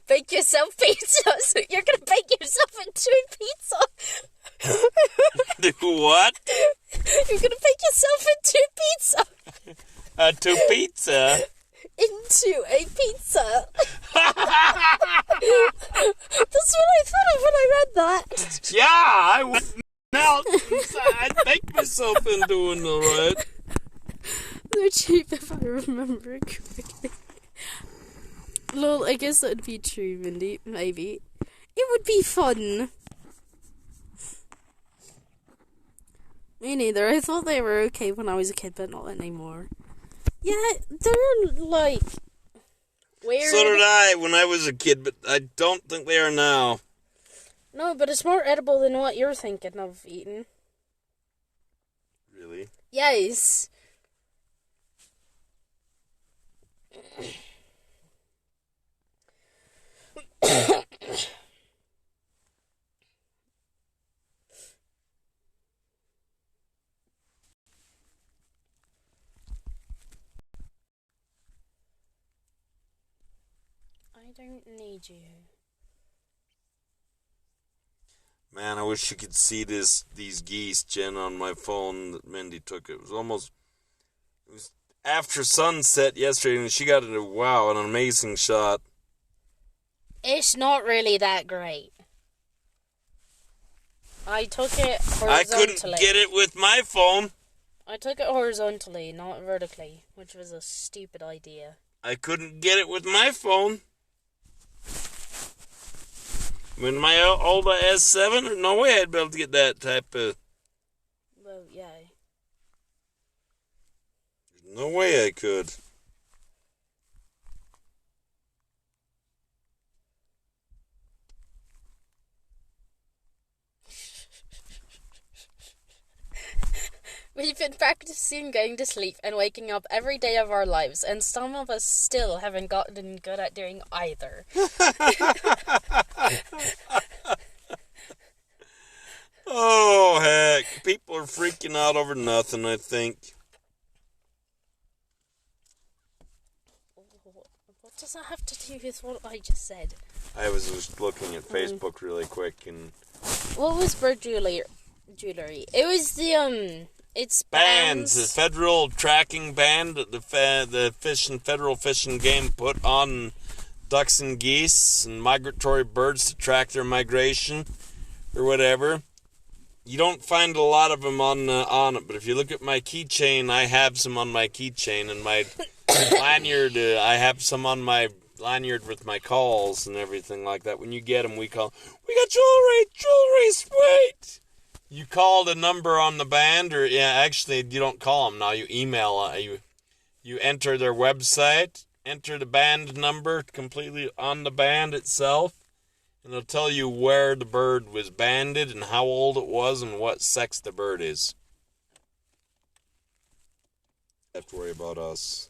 Bake yourself pizza. So you're gonna bake yourself into a pizza. Do what? You're gonna bake yourself into a pizza. To pizza? Into a pizza. That's what I thought of when I read that. Yeah, I would melt inside. I'd bake myself into it, alright. They're cheap if I remember correctly. Lol, I guess that'd be true, Mindy. Maybe. It would be fun. Me neither. I thought they were okay when I was a kid, but not anymore. Yeah, they're like weird. So did I when I was a kid, but I don't think they are now. No, but it's more edible than what you're thinking of eating. Really? Yes. I don't need you. Man, I wish you could see these geese, Jen, on my phone that Mindy took. It was after sunset yesterday, and she got an amazing shot. It's not really that great. I took it horizontally. I couldn't get it with my phone. I took it horizontally, not vertically, which was a stupid idea. I couldn't get it with my phone. I mean, my old S7, there's no way I'd be able to get that type of... Well, yeah. There's no way I could. We've been practicing going to sleep and waking up every day of our lives, and some of us still haven't gotten good at doing either. Oh, heck. People are freaking out over nothing, I think. What does that have to do with what I just said? I was just looking at Facebook really quick and... What was bird jewelry? It was the, it's bands. bands. The federal tracking band that the federal fish and game put on ducks and geese and migratory birds to track their migration or whatever. You don't find a lot of them on it, but if you look at my keychain, I have some on my keychain, and my lanyard, I have some on my lanyard with my calls and everything like that. When you get them, we got jewelry, sweet! You call the number on the band, or actually, you don't call them now. You email. You enter their website, enter the band number completely on the band itself, and it'll tell you where the bird was banded and how old it was and what sex the bird is. Have to worry about us.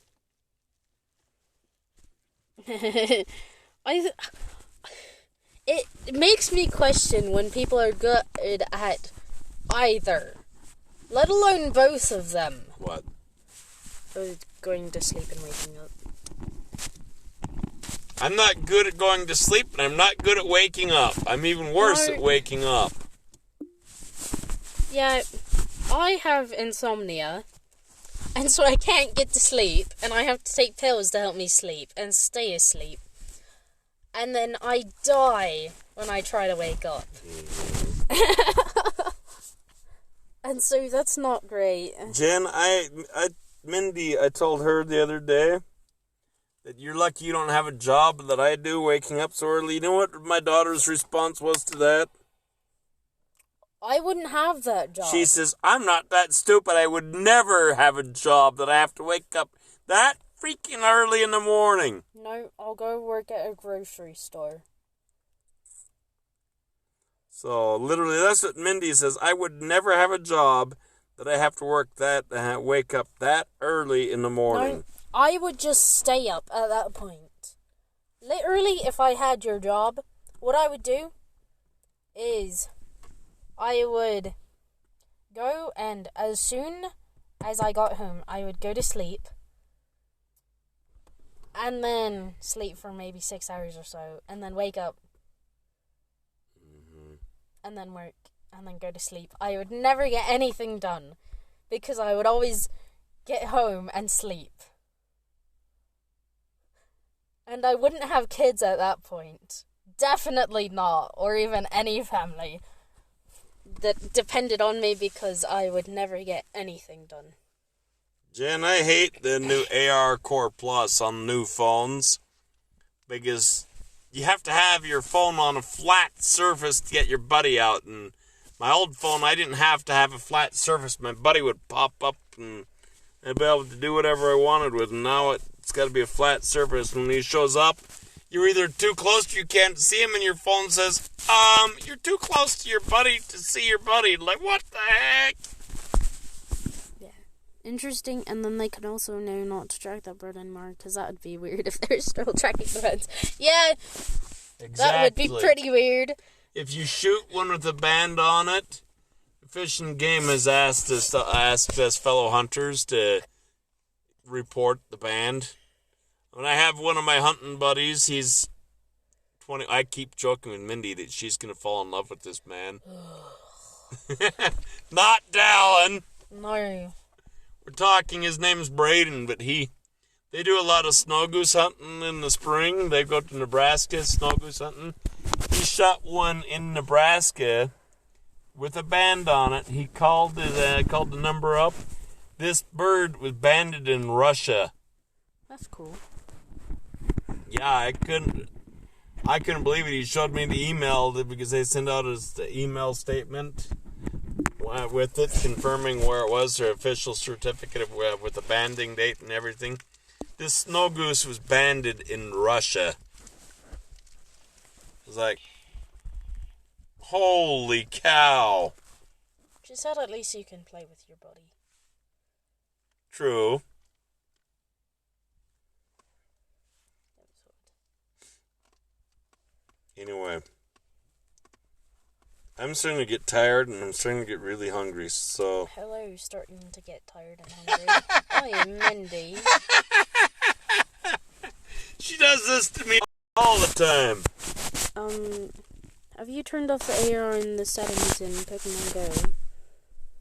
It makes me question when people are good at either, let alone both of them. What? Going to sleep and waking up. I'm not good at going to sleep, and I'm not good at waking up. I'm even worse at waking up. Yeah, I have insomnia, and so I can't get to sleep, and I have to take pills to help me sleep and stay asleep. And then I die when I try to wake up. And so that's not great. Jen, Mindy, I told her the other day that you're lucky you don't have a job that I do, waking up so early. You know what my daughter's response was to that? I wouldn't have that job. She says, I'm not that stupid. I would never have a job that I have to wake up that freaking early in the morning. No, I'll go work at a grocery store. So, literally, that's what Mindy says. I would never have a job that I have to wake up that early in the morning. No, I would just stay up at that point. Literally, if I had your job, what I would do is I would go, and as soon as I got home, I would go to sleep, and then sleep for maybe 6 hours or so, and then wake up, and then work, and then go to sleep. I would never get anything done, because I would always get home and sleep. And I wouldn't have kids at that point. Definitely not, or even any family that depended on me, because I would never get anything done. Jen, I hate the new AR Core Plus on new phones, because you have to have your phone on a flat surface to get your buddy out. And my old phone, I didn't have to have a flat surface. My buddy would pop up and I'd be able to do whatever I wanted with. And now it's got to be a flat surface. When he shows up, you're either too close, you can't see him, and your phone says, you're too close to your buddy to see your buddy. Like, what the heck? Yeah. Interesting, and then they can also know not to track that bird anymore, because that would be weird if they're still tracking the birds. Yeah, exactly. That would be pretty weird. If you shoot one with a band on it, Fish and Game has asked us fellow hunters to report the band. When I have one of my hunting buddies, he's 20. I keep joking with Mindy that she's going to fall in love with this man. Not Dallin. No. We're talking, his name's Braden, but they do a lot of snow goose hunting in the spring. They go to Nebraska snow goose hunting. He shot one in Nebraska with a band on it. He called the number up. This bird was banded in Russia. That's cool. Yeah, I couldn't. I couldn't believe it. He showed me the email because they sent out his email statement with it, confirming where it was, their official certificate with the banding date and everything. This snow goose was banded in Russia. It was like, holy cow. She said at least you can play with your buddy. True. Anyway, I'm starting to get tired and I'm starting to get really hungry, so... Hello, starting to get tired and hungry. I am Mindy. She does this to me all the time. Have you turned off the air in the settings in Pokemon Go?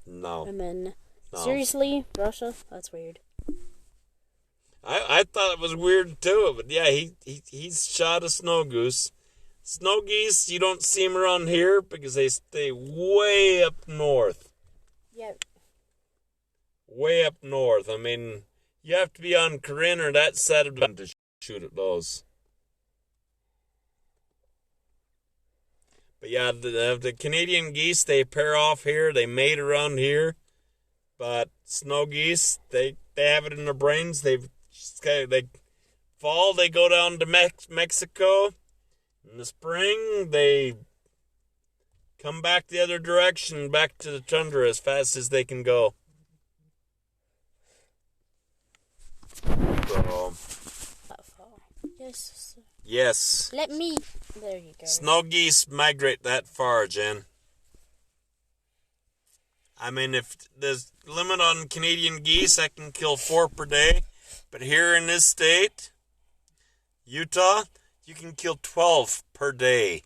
No. And then, No. Seriously? Russia? That's weird. I thought it was weird too, but yeah, he's shot a snow goose. Snow geese, you don't see them around here because they stay way up north. Yep. Way up north. I mean, you have to be on Corinne or that side of the to shoot at those. But yeah, the Canadian geese, they pair off here. They mate around here. But snow geese, they have it in their brains. They fall, they go down to Mexico. In the spring, they come back the other direction, back to the tundra as fast as they can go. So, That far. Yes. yes. Let me... There you go. Snow geese migrate that far, Jen. I mean, if there's limit on Canadian geese, I can kill 4 per day. But here in this state, Utah, you can kill 12 per day.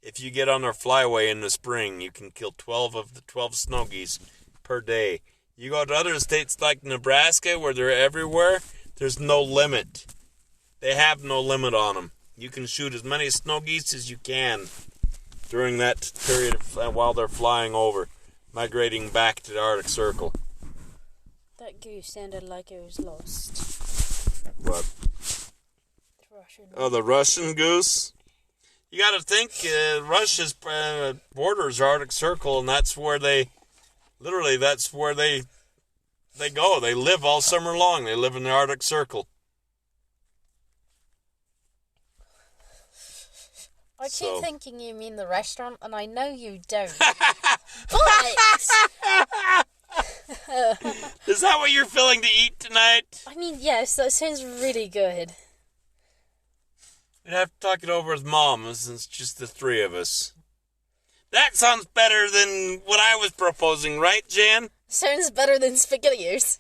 If you get on their flyway in the spring, you can kill 12 of the 12 snow geese per day. You go to other states like Nebraska, where they're everywhere, there's no limit. They have no limit on them. You can shoot as many snow geese as you can during that period of, while they're flying over, migrating back to the Arctic Circle. That goose sounded like it was lost. What? The Russian. Oh, the Russian goose? You gotta think, Russia's borders are Arctic Circle, and that's where they go. They live all summer long. They live in the Arctic Circle. I keep thinking you mean the restaurant, and I know you don't. Is that what you're feeling to eat tonight? I mean, yes, that sounds really good. We'd have to talk it over with Mom, since it's just the 3 of us. That sounds better than what I was proposing, right, Jan? Sounds better than SpaghettiOs.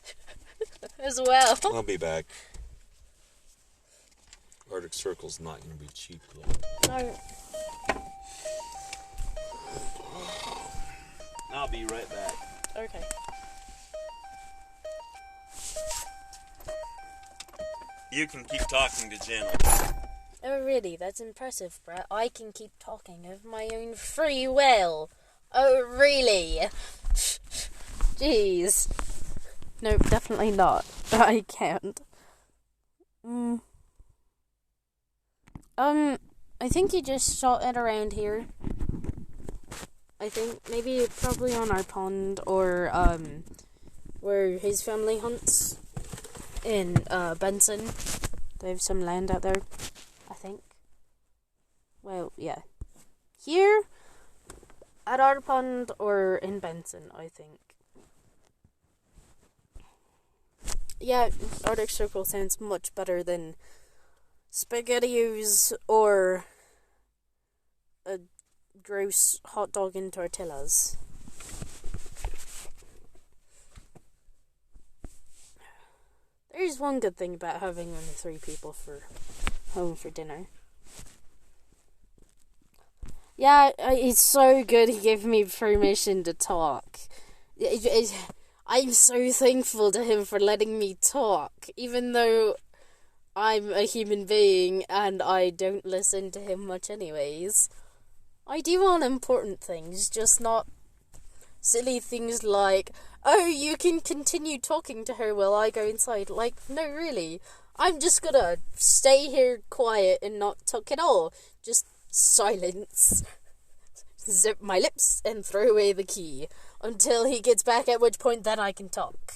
As well. I'll be back. Arctic Circle's not going to be cheap, though. No. I'll be right back. Okay. You can keep talking to Jen. Oh, really? That's impressive, Bret. I can keep talking of my own free will. Oh, really? Jeez. Nope, definitely not. I can't. I think he just shot it around here. I think maybe probably on our pond or where his family hunts in Benson. They have some land out there, I think. Well, yeah. Here at our pond or in Benson, I think. Yeah, Arctic Circle sounds much better than SpaghettiOs or a gross hot dog and tortillas. There's one good thing about having only 3 people for home for dinner. Yeah, it's so good he gave me permission to talk. I'm so thankful to him for letting me talk, even though I'm a human being and I don't listen to him much anyways. I do on important things, just not silly things like, oh, you can continue talking to her while I go inside. Like, no, really. I'm just gonna stay here quiet and not talk at all. Just silence. Zip my lips and throw away the key until he gets back, at which point then I can talk.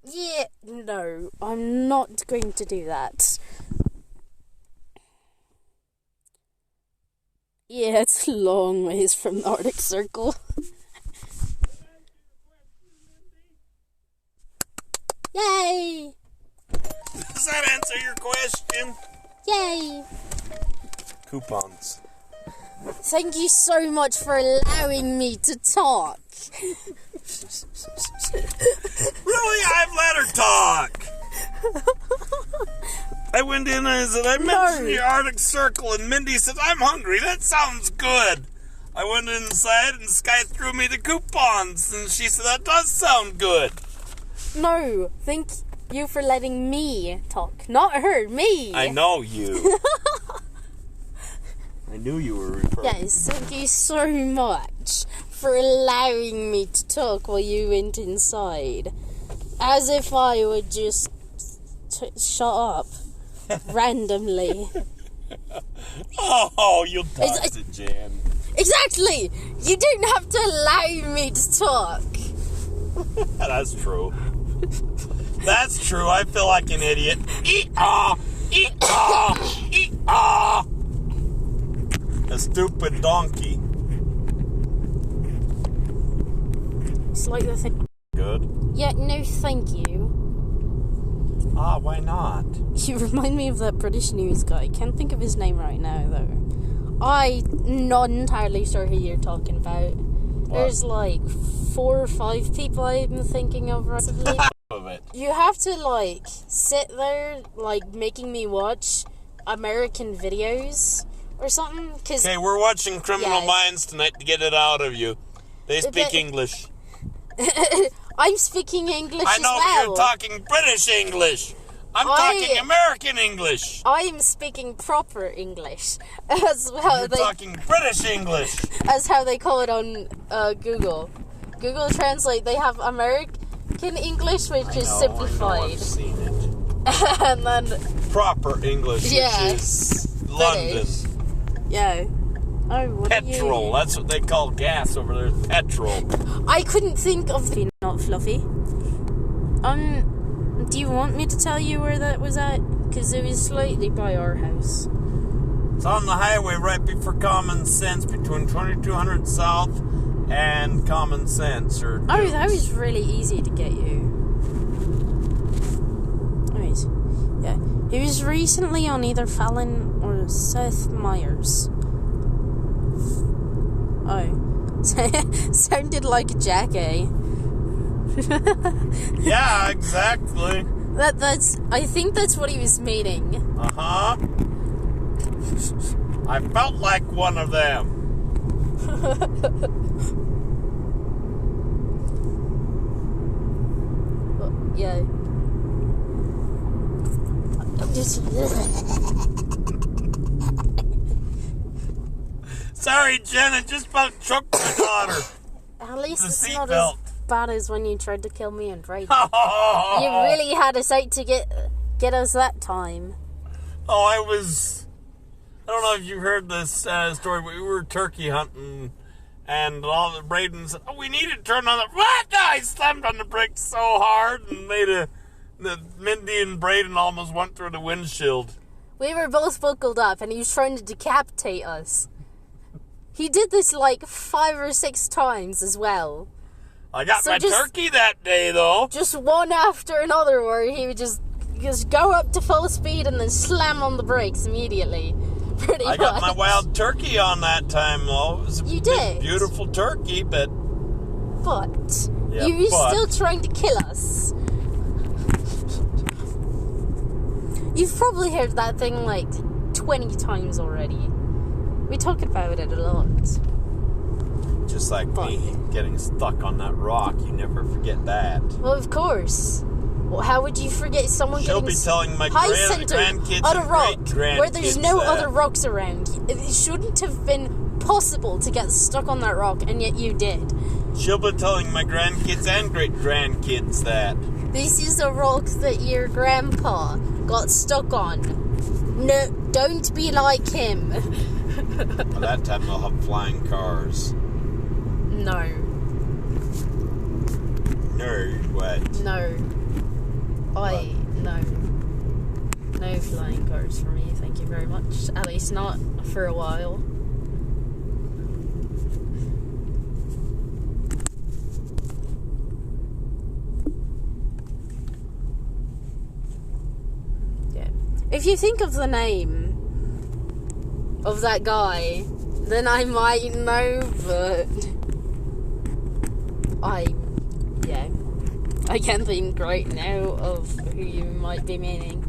Yeah, no, I'm not going to do that. Yeah, it's a long ways from the Arctic Circle. Yay! Does that answer your question? Yay! Coupons. Thank you so much for allowing me to talk. Really? I've let her talk. I went in and I said, I mentioned the Arctic Circle, and Mindy said, I'm hungry. That sounds good. I went inside and Sky threw me the coupons, and she said, that does sound good. No, thank you for letting me talk. Not her, me. I know you. I knew you were referring. Yes, thank you so much for allowing me to talk while you went inside. As if I would just shut up randomly. Oh, you'll talk to Jan. Exactly! You don't have to allow me to talk. That's true. That's true. I feel like an idiot. Eat-ah! Eat-ah! Eat-ah! A stupid donkey. It's like the thing. Good. Yeah, no thank you. Why not? You remind me of that British news guy. Can't think of his name right now, though. I'm not entirely sure who you're talking about. What? There's like 4 or 5 people I'm thinking of recently. Of it. You have to, like, sit there, like, making me watch American videos or something. Okay, we're watching Criminal Minds tonight to get it out of you. They speak English. I'm speaking English as well. I know, you're talking British English. I'm talking American English. I'm speaking proper English. As how you're talking British English. As how they call it on Google. Google Translate, they have American English, which is simplified. I know, I've seen it. And then proper English, which is London. Yeah. Oh, what petrol. That's what they call gas over there. Petrol. I couldn't think of the not fluffy. Do you want me to tell you where that was at? Because it was slightly by our house. It's on the highway right before Common Sense, between 2200 South and Common Sense. Oh, that was really easy to get you. Anyways, yeah. He was recently on either Fallon or Seth Meyers. Oh. Sounded like a Jackie. Yeah, exactly. I think that's what he was meaning. Uh-huh. I felt like one of them. Yeah. Sorry, Jen, I just about choked my daughter. At least it's not as bad as when you tried to kill me and Brady. You really had a sight to get us that time. Oh, I don't know if you heard this story, but we were turkey hunting, and all the Braden said, we need to turn on the... What? I slammed on the brakes so hard and made Mindy and Braden almost went through the windshield. We were both buckled up, and he was trying to decapitate us. He did this like 5 or 6 times as well. I got my turkey that day, though. Just one after another, where he would just go up to full speed and then slam on the brakes immediately. Pretty much. I got my wild turkey on that time, though. It was a beautiful turkey, but you were still trying to kill us. You've probably heard that thing like 20 times already. We talk about it a lot. Just like me getting stuck on that rock, you never forget that. Well, of course. Well, how would you forget someone She'll getting be telling my grandkids on a rock and great-grandkids where there's no other rocks around? It shouldn't have been possible to get stuck on that rock, and yet you did. She'll be telling my grandkids and great-grandkids that. This is a rock that your grandpa got stuck on. No, don't be like him. By that time, they'll have flying cars. No. Nerd, what? No. No. No flying cars for me, thank you very much. At least not for a while. Yeah. If you think of the name of that guy, then I might know, but I can't think right now of who you might be meaning.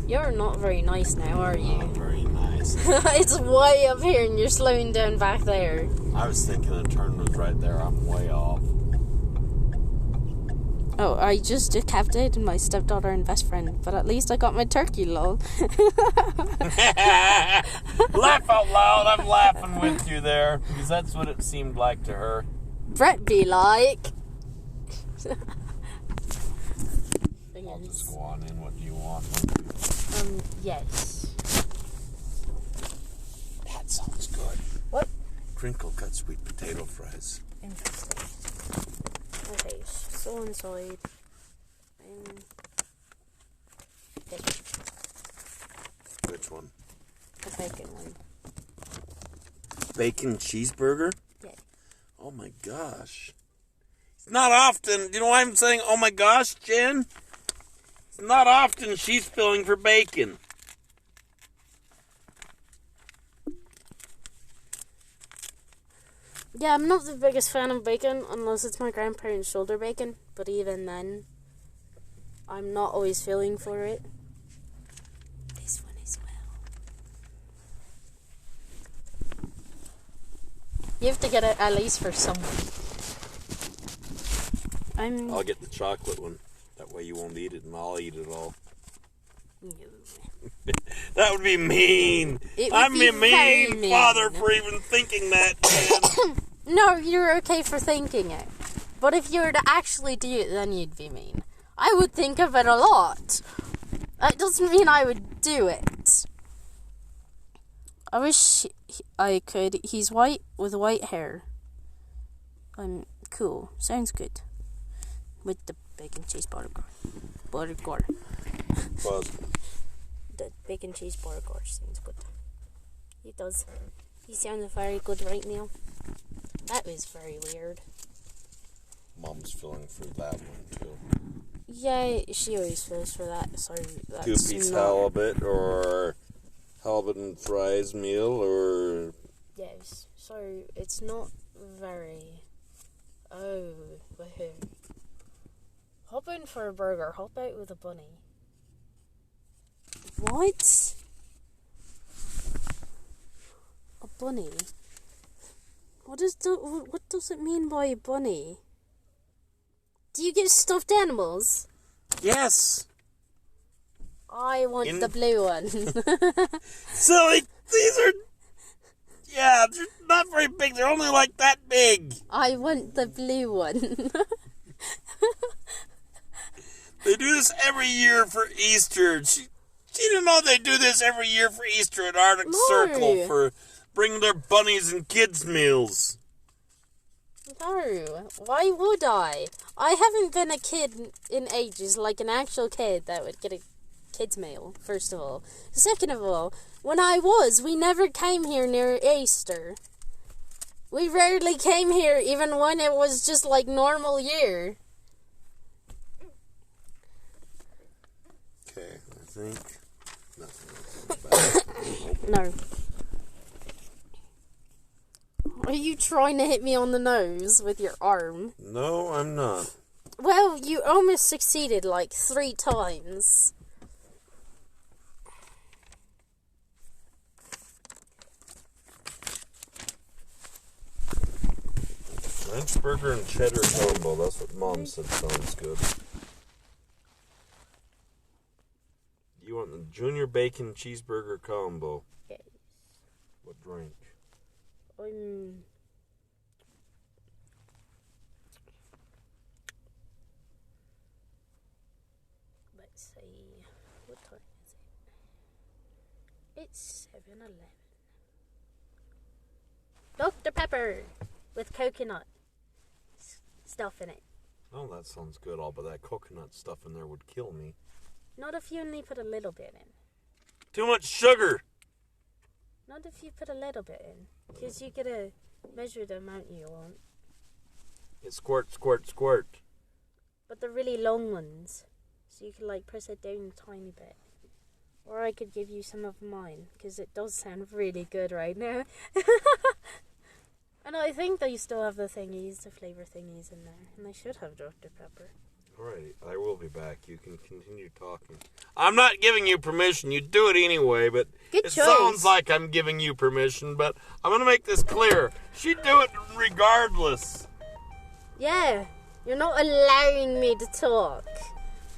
You're not very nice now, are you? Not very nice. It's way up here and you're slowing down back there. I was thinking the turn was right there. I'm way off. Oh, I just decapitated my stepdaughter and best friend, but at least I got my turkey, lol. Laugh out loud. I'm laughing with you there, because that's what it seemed like to her. Bret be like... I'll just go on in. What do you want? Yes. That sounds good. What? Crinkle cut sweet potato fries. Interesting. Okay, so inside. This Which one? the bacon one. Bacon cheeseburger? Yeah. Oh my gosh. It's not often. You know why I'm saying, oh my gosh, Jen? It's not often she's filling for bacon. Yeah, I'm not the biggest fan of bacon unless it's my grandparents' shoulder bacon, but even then, I'm not always feeling for it. This one as well. You have to get it at least for someone. I'll get the chocolate one. That way you won't eat it and I'll eat it all. That would be mean. I'm a mean father for even thinking that. No, you're okay for thinking it. But if you were to actually do it, then you'd be mean. I would think of it a lot. That doesn't mean I would do it. I wish I could. He's white with white hair. Cool. Sounds good. With the bacon cheese burger. Buzz. The bacon cheese burger sounds good. He does. He sounds very good right now. That was very weird. Mom's filling for that one too. Yeah, she always fills for that, so that's 2-piece halibut or halibut and fries meal or... Yes, so it's not very... Oh, woohoo. Hop in for a burger, hop out with a bunny. What? A bunny? What does it mean by a bunny? Do you get stuffed animals? Yes! I want the blue one. Silly! These are... Yeah, they're not very big. They're only like that big. I want the blue one. They do this every year for Easter. She didn't know they do this every year for Easter at Arctic Circle for bringing their bunnies and kids' meals. No, why would I? I haven't been a kid in ages, like an actual kid that would get a kid's meal, first of all. Second of all, when I was, we never came here near Easter. We rarely came here even when it was just like normal year. Okay, I think nothing. No. Are you trying to hit me on the nose with your arm? No, I'm not. Well, you almost succeeded like 3 times. French burger and cheddar combo. That's what Mom said sounds good. You want the junior bacon cheeseburger combo? Yes. What drink? Let's see. What time It's 7-Eleven. Dr. Pepper with coconut stuff in it. Oh, that sounds good. All but that coconut stuff in there would kill me. Not if you only put a little bit in. Too much sugar. Not if you put a little bit in. Because you gotta measure the amount you want. It squirt, squirt, squirt. But the really long ones. So you can like press it down a tiny bit. Or I could give you some of mine. Because it does sound really good right now. And I think they still have the thingies, the flavor thingies in there. And they should have Dr. Pepper. Alright, I will be back. You can continue talking. I'm not giving you permission. You do it anyway, but Good it choice. sounds like I'm giving you permission, but I'm going to make this clear. She'd do it regardless. Yeah, you're not allowing me to talk.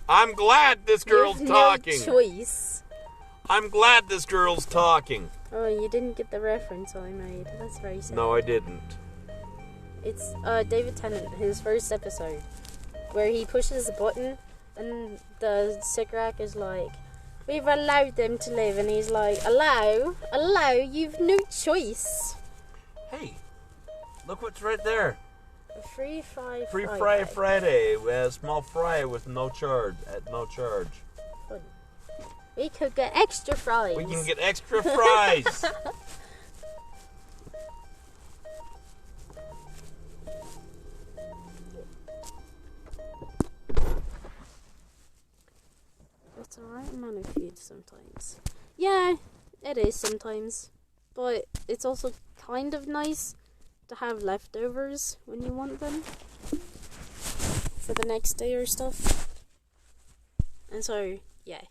I'm glad this girl's There's talking. No choice. I'm glad this girl's talking. Oh, you didn't get the reference I made. That's very sad. No, I didn't. It's David Tennant, his first episode, where he pushes a button and the cigarette is like, "We've allowed them to live," and he's like, allow, you've no choice. Hey, look what's right there. A free fry Free Friday. fry Friday. Small fry with no charge. At no charge. Fun. We could get extra fries. We can get extra fries. It's alright amount of food sometimes. Yeah, it is sometimes. But it's also kind of nice to have leftovers when you want them. For the next day or stuff. And so, yeah.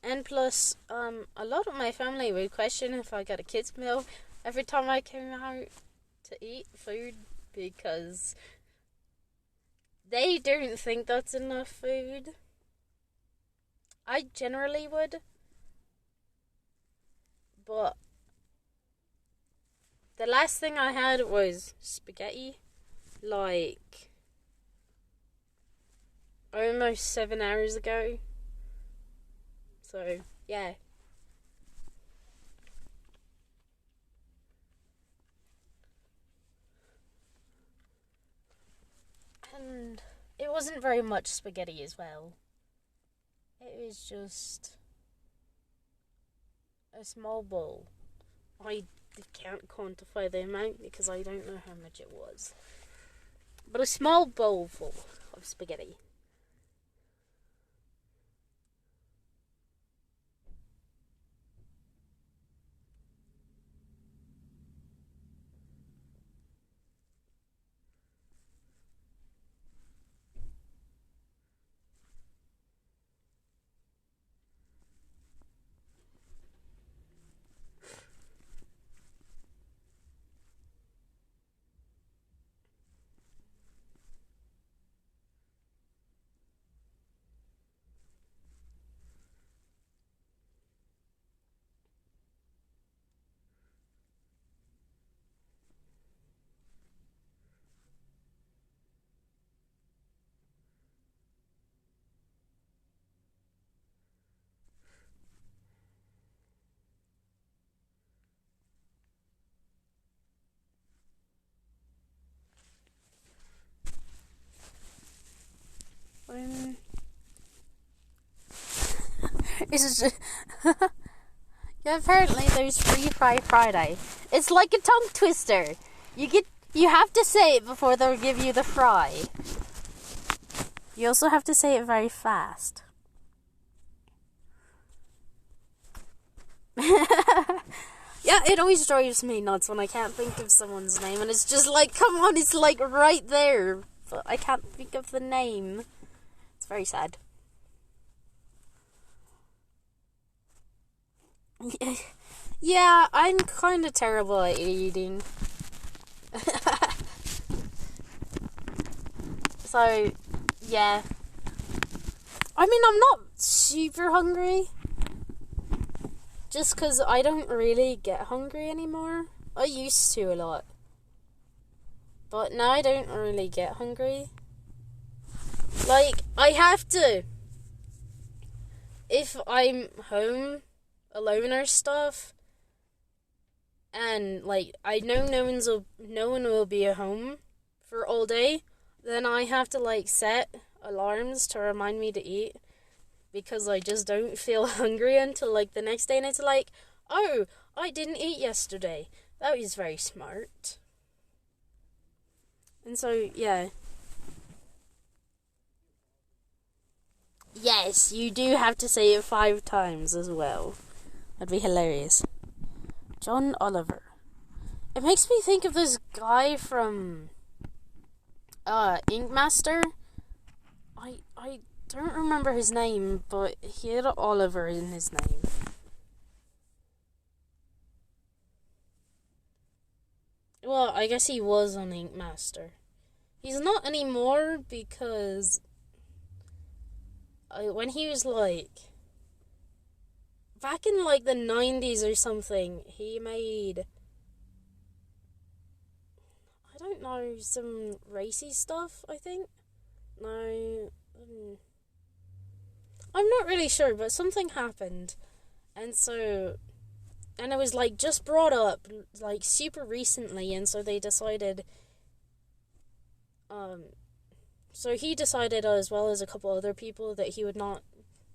And plus, a lot of my family would question if I got a kids meal every time I came out to eat food because they don't think that's enough food. I generally would. But the last thing I had was spaghetti. Like almost 7 hours ago. So, yeah. And it wasn't very much spaghetti as well. It was just a small bowl. I can't quantify the amount because I don't know how much it was. But a small bowl full of spaghetti. It's just yeah, apparently there's free fry Friday. It's like a tongue twister. You have to say it before they'll give you the fry. You also have to say it very fast. Yeah, it always drives me nuts when I can't think of someone's name and it's just like, come on, it's like right there. But I can't think of the name. It's very sad. Yeah, I'm kind of terrible at eating. So, yeah. I mean, I'm not super hungry. Just because I don't really get hungry anymore. I used to a lot. But now I don't really get hungry. Like, I have to if I'm home alone or stuff, and like I know no one will be at home for all day, then I have to like set alarms to remind me to eat, because I just don't feel hungry until like the next day, and it's like, oh, I didn't eat yesterday. That was very smart. And so, yeah. Yes, you do have to say it 5 times as well. That'd be hilarious. John Oliver. It makes me think of this guy from Ink Master. I don't remember his name, but he had Oliver in his name. Well, I guess he was on Ink Master. He's not anymore because when he was like back in like the 90s or something, he made, I don't know, some racy stuff, I think. No, I'm not really sure, but something happened. And it was like just brought up like super recently, and so they decided, so he decided, as well as a couple other people, that he would not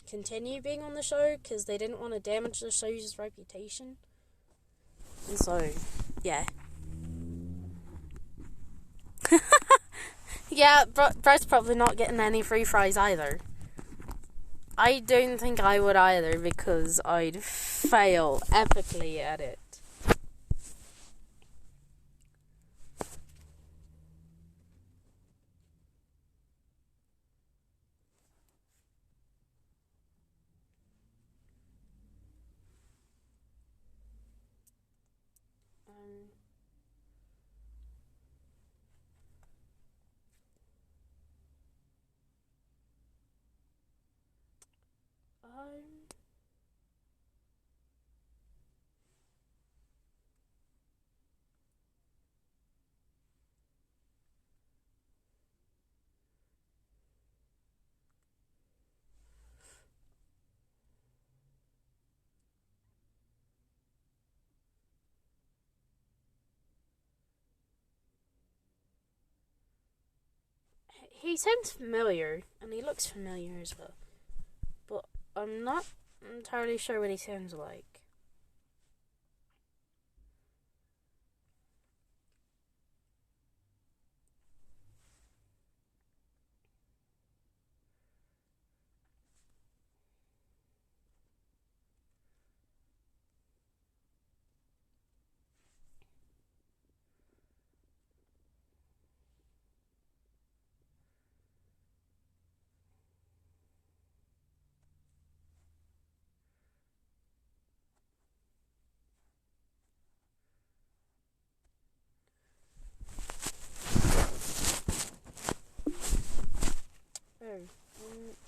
continue being on the show because they didn't want to damage the show's reputation. And so, yeah. Yeah, Brett's probably not getting any free fries either. I don't think I would either, because I'd fail epically at it. He sounds familiar, and he looks familiar as well. But I'm not entirely sure what he sounds like.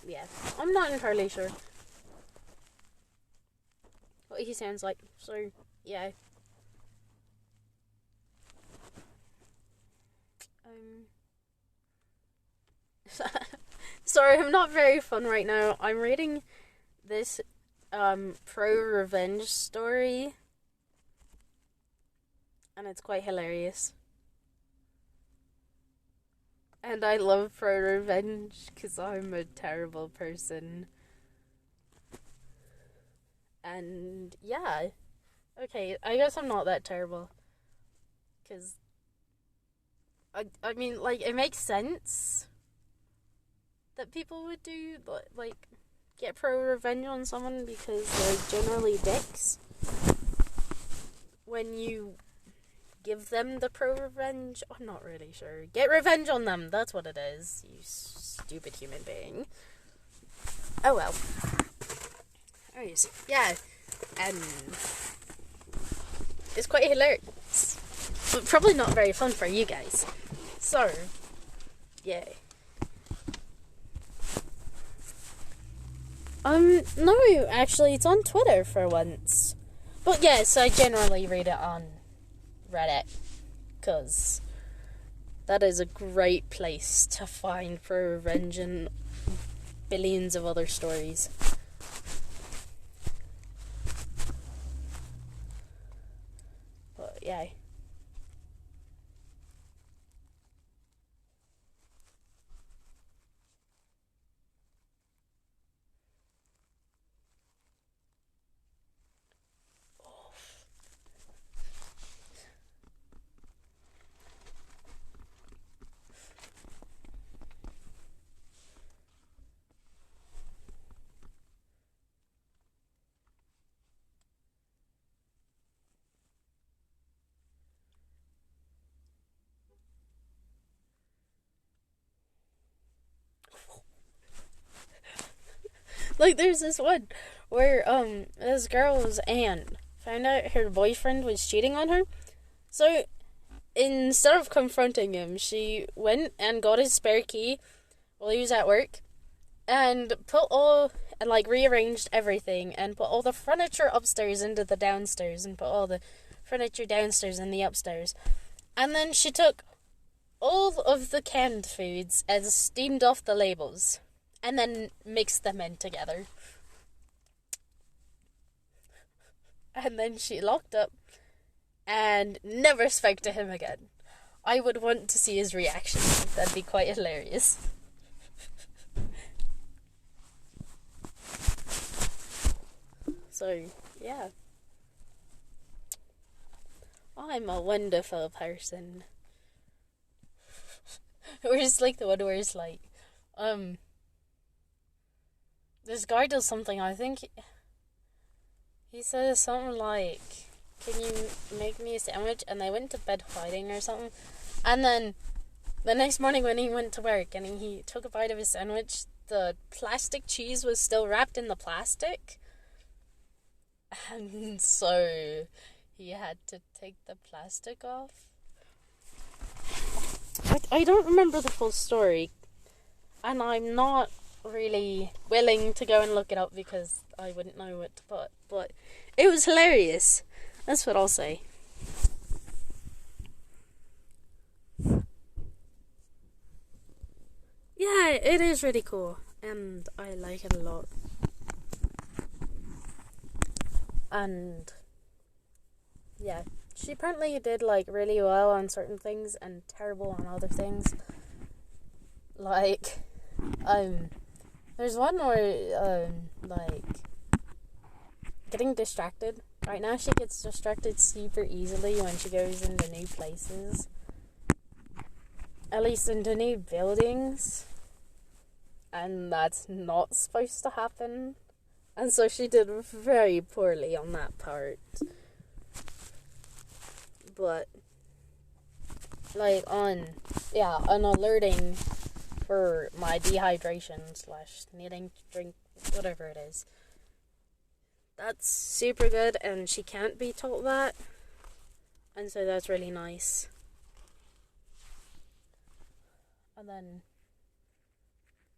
Yeah, I'm not entirely sure what he sounds like, so yeah. Sorry, I'm not very fun right now. I'm reading this pro-revenge story, and it's quite hilarious. And I love pro-revenge because I'm a terrible person. And yeah. Okay, I guess I'm not that terrible. Because, I mean, like, it makes sense that people would do, like, get pro-revenge on someone because they're generally dicks. When you give them the pro-revenge, I'm not really sure. Get revenge on them, that's what it is, you stupid human being. Oh well. Anyways, yeah, it's quite hilarious, but probably not very fun for you guys. So, yeah. No, actually, it's on Twitter for once. But yes, I generally read it on Reddit, because that is a great place to find for revenge and billions of other stories. Like, there's this one where, this girl's aunt found out her boyfriend was cheating on her. So, instead of confronting him, she went and got his spare key while he was at work and rearranged everything and put all the furniture upstairs into the downstairs and put all the furniture downstairs in the upstairs. And then she took all of the canned foods and steamed off the labels and then mixed them in together. And then she locked up and never spoke to him again. I would want to see his reaction. That'd be quite hilarious. So, yeah. I'm a wonderful person. Or just like the one where it's like, this guy does something, I think he says something like, can you make me a sandwich? And they went to bed fighting or something. And then the next morning when he went to work and he took a bite of his sandwich, the plastic cheese was still wrapped in the plastic. And so he had to take the plastic off. I don't remember the full story. And I'm not really willing to go and look it up because I wouldn't know what to put. But it was hilarious. That's what I'll say. Yeah, it is really cool. And I like it a lot. And yeah, she apparently did like really well on certain things and terrible on other things. Like, there's one where, getting distracted. Right now she gets distracted super easily when she goes into new places. At least into new buildings. And that's not supposed to happen. And so she did very poorly on that part. But, on alerting for my dehydration / needing to drink whatever it is. That's super good, and she can't be taught that. And so that's really nice. And then,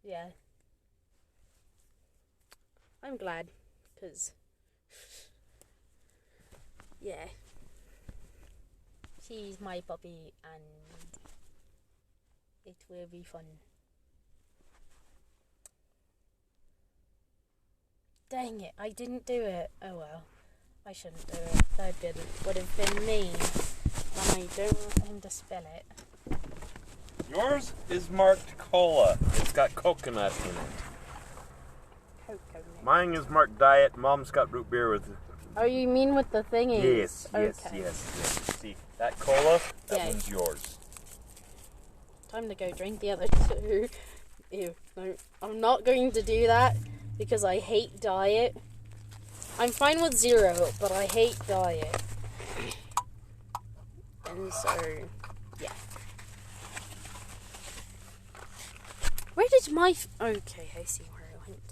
yeah. I'm glad, because, yeah. She's my puppy, and it will be fun. Dang it, I didn't do it. Oh well, I shouldn't do it. That would have been mean. And I don't want him to spill it. Yours is marked cola. It's got coconut in it. Coconut. Mine is marked diet. Mom's got root beer with it. Oh, you mean with the thingies? Yes, okay. yes. See, that cola, that one's yours. Time to go drink the other two. Ew, no, I'm not going to do that because I hate diet. I'm fine with zero, but I hate diet. And so, yeah. Where did my... okay, I see where it went.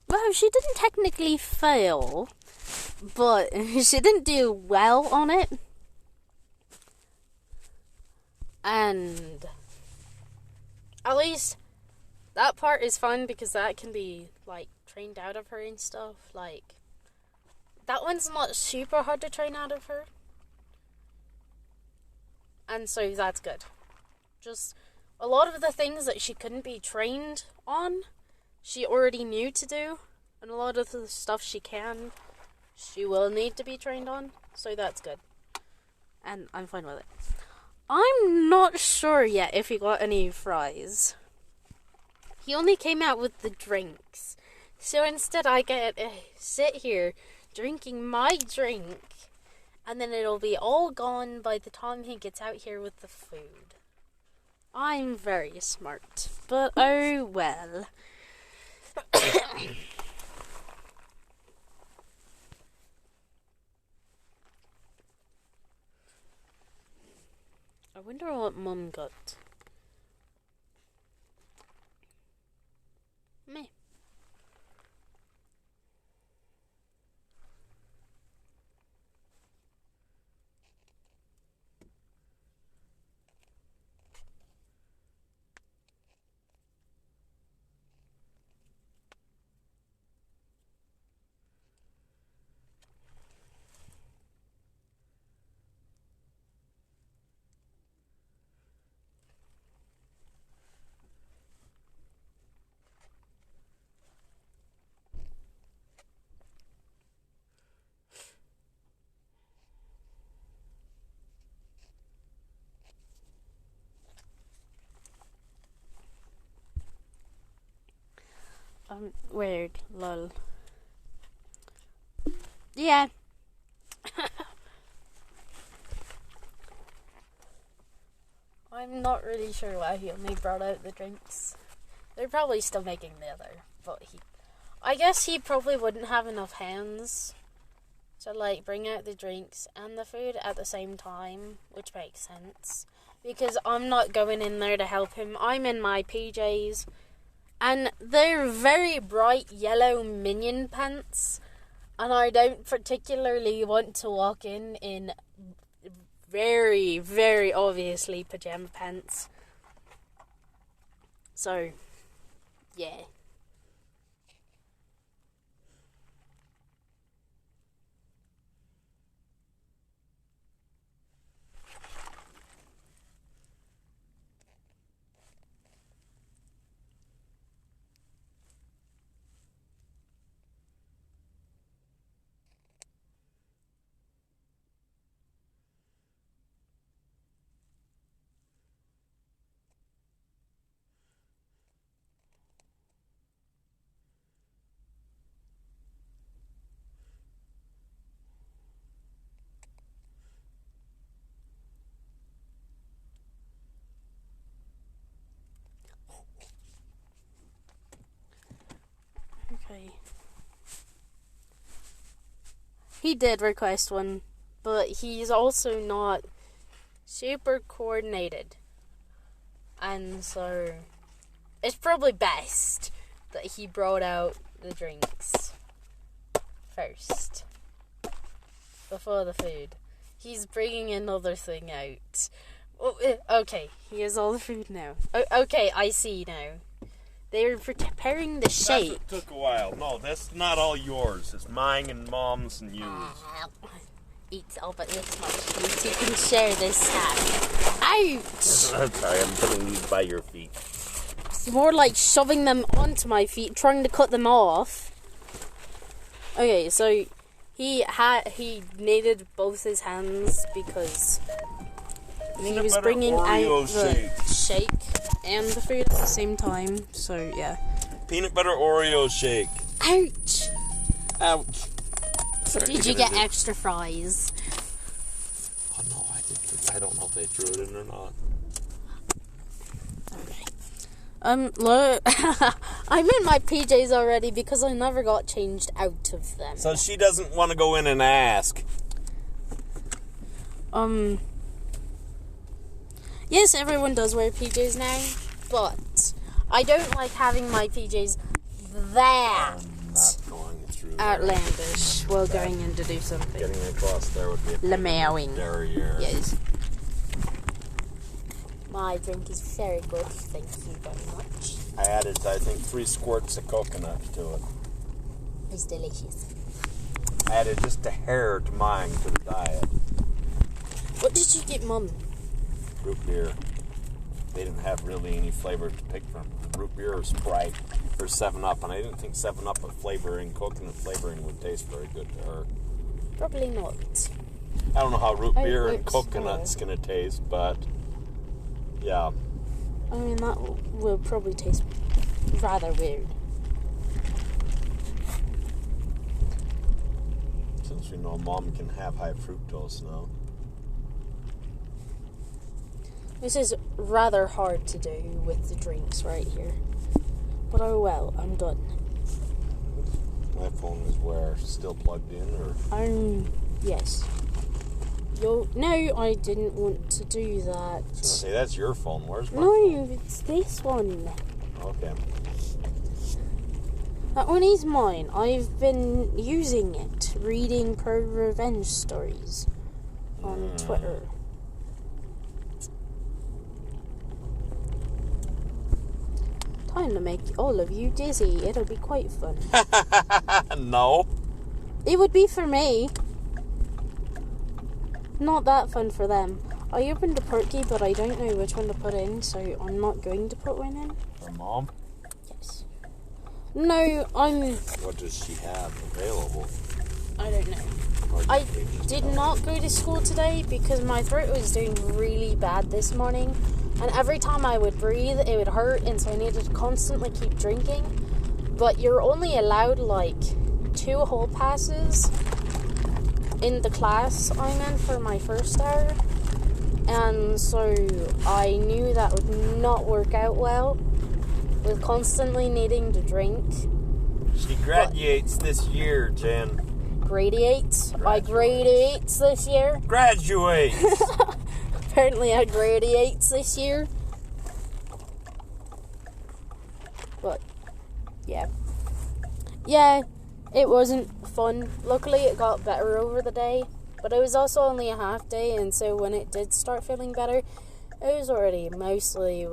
Well, she didn't technically fail, but she didn't do well on it. And at least that part is fun because that can be, trained out of her and stuff. That one's not super hard to train out of her. And so that's good. Just a lot of the things that she couldn't be trained on, she already knew to do, and a lot of the stuff she will need to be trained on, so that's good. And I'm fine with it. I'm not sure yet if he got any fries. He only came out with the drinks. So instead I get to sit here drinking my drink, and then it'll be all gone by the time he gets out here with the food. I'm very smart, but oh well. I wonder what Mum got. Me. Weird, lol. Yeah. I'm not really sure why he only brought out the drinks. They're probably still making the other, but I guess he probably wouldn't have enough hands to like bring out the drinks and the food at the same time, which makes sense. Because I'm not going in there to help him. I'm in my PJs. And they're very bright yellow minion pants. And I don't particularly want to walk in very, very obviously pajama pants. So, yeah. Okay. He did request one, but he's also not super coordinated. And so it's probably best that he brought out the drinks first before the food. He's bringing another thing out. Oh, okay, he has all the food now. Okay, I see now. They were preparing the shake. It took a while. No, that's not all yours. It's mine and Mom's and yours. Eats all but this much. You two can share this half. Ouch! I'm sorry, I'm putting these by your feet. It's more like shoving them onto my feet, trying to cut them off. Okay, so he needed both his hands because he was bringing out the shake and the food at the same time, so yeah. Peanut butter Oreo shake. Ouch! Ouch. Did you get extra fries? Oh no, I don't know if they threw it in or not. Okay. Look, I'm in my PJs already because I never got changed out of them. So she doesn't want to go in and ask. Yes, everyone does wear PJs now, but I don't like having my PJs that outlandish while going in to do something. Getting across there would be a derriere. Yes. My drink is very good, thank you very much. I added, I think, 3 squirts of coconut to it. It's delicious. I added just a hair to mine to the diet. What did you get, Mum? Root beer. they didn't have really any flavor to pick from. Root beer or Sprite or 7-Up, and I didn't think 7-Up with flavoring, coconut flavoring would taste very good to her. Probably not. I don't know how root beer and coconut's going to taste, but yeah. I mean, that will probably taste rather weird. Since we know Mom can have high fructose now. This is rather hard to do with the drinks right here. But oh well, I'm done. My phone is where? Still plugged in, or? Yes. No, I didn't want to do that. I was going to say, that's your phone. Where's my phone? No, it's this one. Okay. That one is mine. I've been using it, reading pro-revenge stories on Twitter. Time to make all of you dizzy. It'll be quite fun. No. It would be for me. Not that fun for them. I opened a perky, but I don't know which one to put in, so I'm not going to put one in. For Mom? Yes. No, What does she have available? I don't know. I did not go to school today because my throat was doing really bad this morning. And every time I would breathe, it would hurt, and so I needed to constantly keep drinking. But you're only allowed, 2 hall passes in the class I'm in for my first hour. And so I knew that would not work out well with constantly needing to drink. She graduates this year, Jen. Gradiates? I gradiates this year. Graduates! Apparently I gradiates this year. But, yeah. Yeah, it wasn't fun. Luckily it got better over the day. But it was also only a half day, and so when it did start feeling better, it was already mostly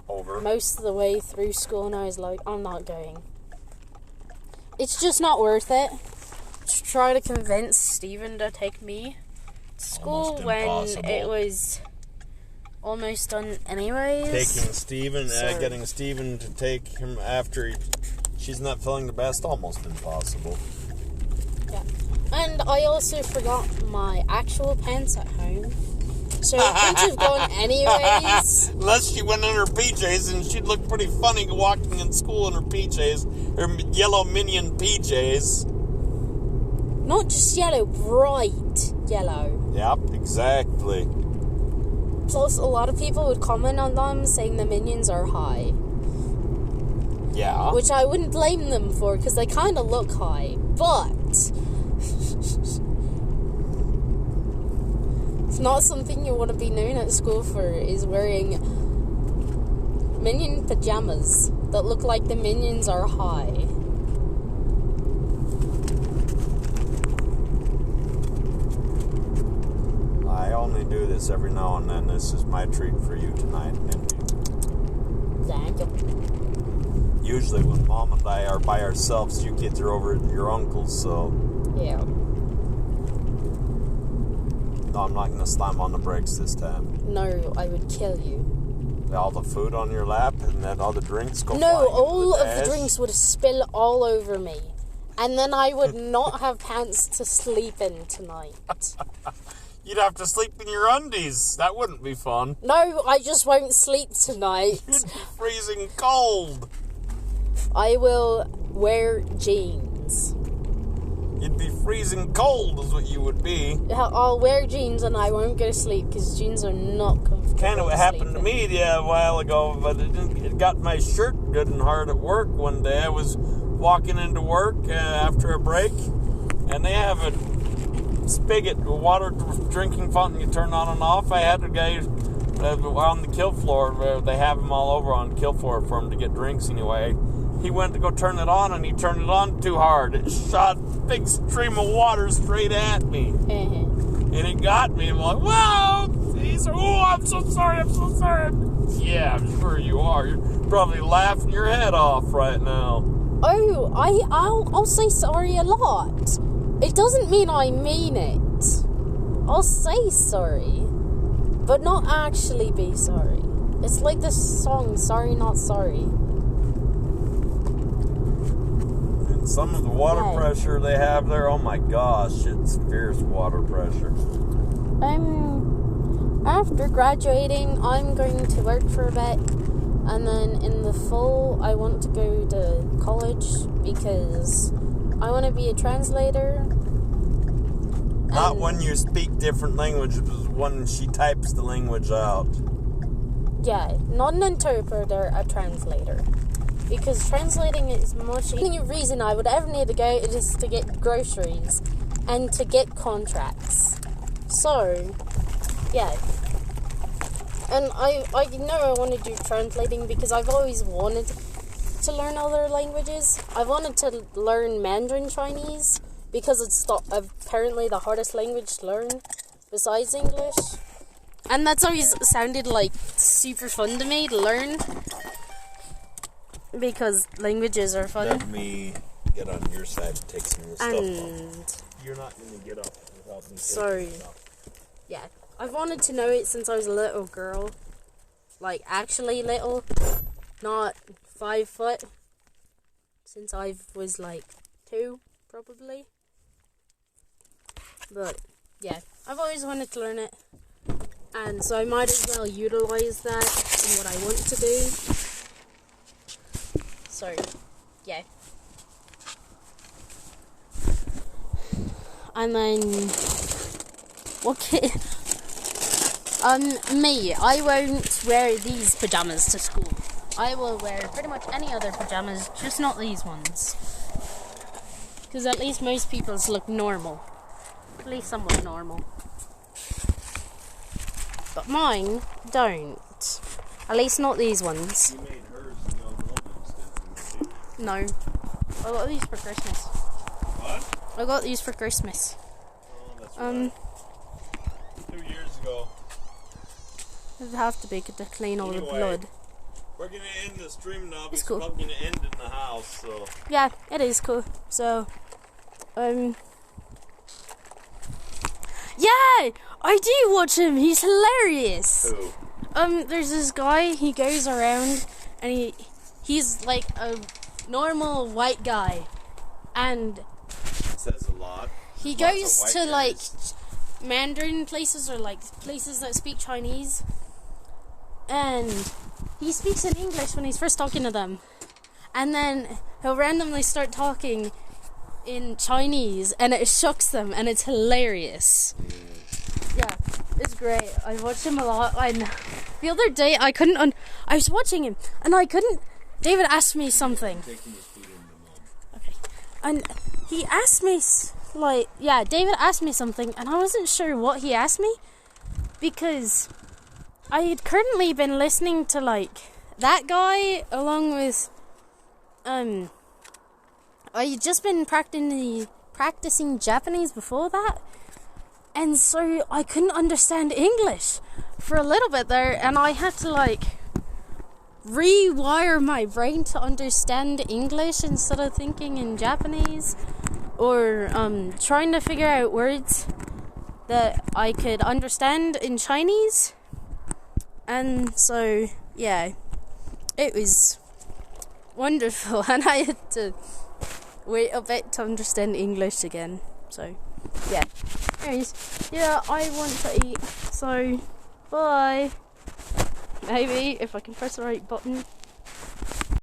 over. Most of the way through school, and I was like, I'm not going. It's just not worth it to try to convince Stephen to take me to school when it was almost done anyways. Taking Stephen, getting Stephen to take him after she's not feeling the best, almost impossible. Yeah. And I also forgot my actual pants at home. So it couldn't have gone anyways. Unless she went in her PJs, and she'd look pretty funny walking in school in her PJs. Her yellow Minion PJs. Not just yellow, bright yellow. Yep, exactly. Plus, a lot of people would comment on them saying the Minions are high. Yeah. Which I wouldn't blame them for, because they kind of look high. But it's not something you want to be known at school for, is wearing Minion pajamas that look like the Minions are high. I only do this every now and then. This is my treat for you tonight, Mindy. Thank you. Usually when Mom and I are by ourselves, you kids are over at your uncle's, so... Yeah. No, I'm not going to slam on the brakes this time. No, I would kill you. All the food on your lap and then all the drinks go No, flying all into of the drinks would spill all over me. And then I would not have pants to sleep in tonight. You'd have to sleep in your undies. That wouldn't be fun. No, I just won't sleep tonight. You'd be freezing cold. I will wear jeans. You'd be freezing cold is what you would be. I'll wear jeans and I won't go to sleep because jeans are not comfortable. Kind of what happened to me a while ago, but it got my shirt good and hard at work one day. I was walking into work after a break, and they have a spigot, a water drinking fountain you turn on and off. I had a guy on the kill floor. They have them all over on the kill floor for him to get drinks anyway. He went to go turn it on, and he turned it on too hard. It shot a big stream of water straight at me. And it got me. I'm like, whoa! I'm so sorry. Yeah, I'm sure you are. You're probably laughing your head off right now. Oh, I'll say sorry a lot. It doesn't mean I mean it. I'll say sorry. but not actually be sorry. It's like the song Sorry Not Sorry. And some of the water pressure they have there, oh my gosh, it's fierce water pressure. After graduating, I'm going to work for a bit, and then in the fall, I want to go to college because I want to be a translator. Not when you speak different languages, but when she types the language out. Yeah, not an interpreter, a translator. Because translating is much... The only reason I would ever need to go is to get groceries and to get contracts. So, yeah. And I know I want to do translating because I've always wanted to learn other languages. I wanted to learn Mandarin Chinese because it's apparently the hardest language to learn besides English. And that's always sounded like super fun to me to learn because languages are fun. Let me get on your side and take some of the stuff off. You're not going to get up without me taking it off. Yeah, I've wanted to know it since I was a little girl. Like, actually little. Not 5 foot. Since I was like 2, probably. But, yeah, I've always wanted to learn it. And so I might as well utilize that in what I want to do. So, yeah. And then... Okay. Me, I won't wear these pajamas to school. I will wear pretty much any other pajamas, just not these ones. Because at least most people's look normal. At least somewhat normal. But mine don't. At least not these ones. You made hers and yours different. No. I got these for Christmas. What? I got these for Christmas. Oh, that's right. 2 years ago. It'd have to be to clean all the blood. We're going to end the stream now because It's cool. we're probably going to end in the house, so... Yeah, it is cool. So, yeah! I do watch him. He's hilarious. Who? There's this guy, he goes around, and he's like a normal white guy. And... That says a lot. He goes to, like, Mandarin places or, like, places that speak Chinese. And he speaks in English when he's first talking to them. And then he'll randomly start talking in Chinese, and it shocks them, and it's hilarious. Yeah, it's great. I watched him a lot. And the other day, I was watching him, and I couldn't... David asked me something. Okay. And he asked me... David asked me something, and I wasn't sure what he asked me, because I had currently been listening to, like, that guy, along with, I had just been practicing Japanese before that, and so I couldn't understand English for a little bit there, and I had to, like, rewire my brain to understand English instead of thinking in Japanese. Or trying to figure out words that I could understand in Chinese. And so, yeah, it was wonderful. And I had to wait a bit to understand English again. So, yeah. Anyways, yeah, I want to eat. So, bye. Maybe, if I can press the right button.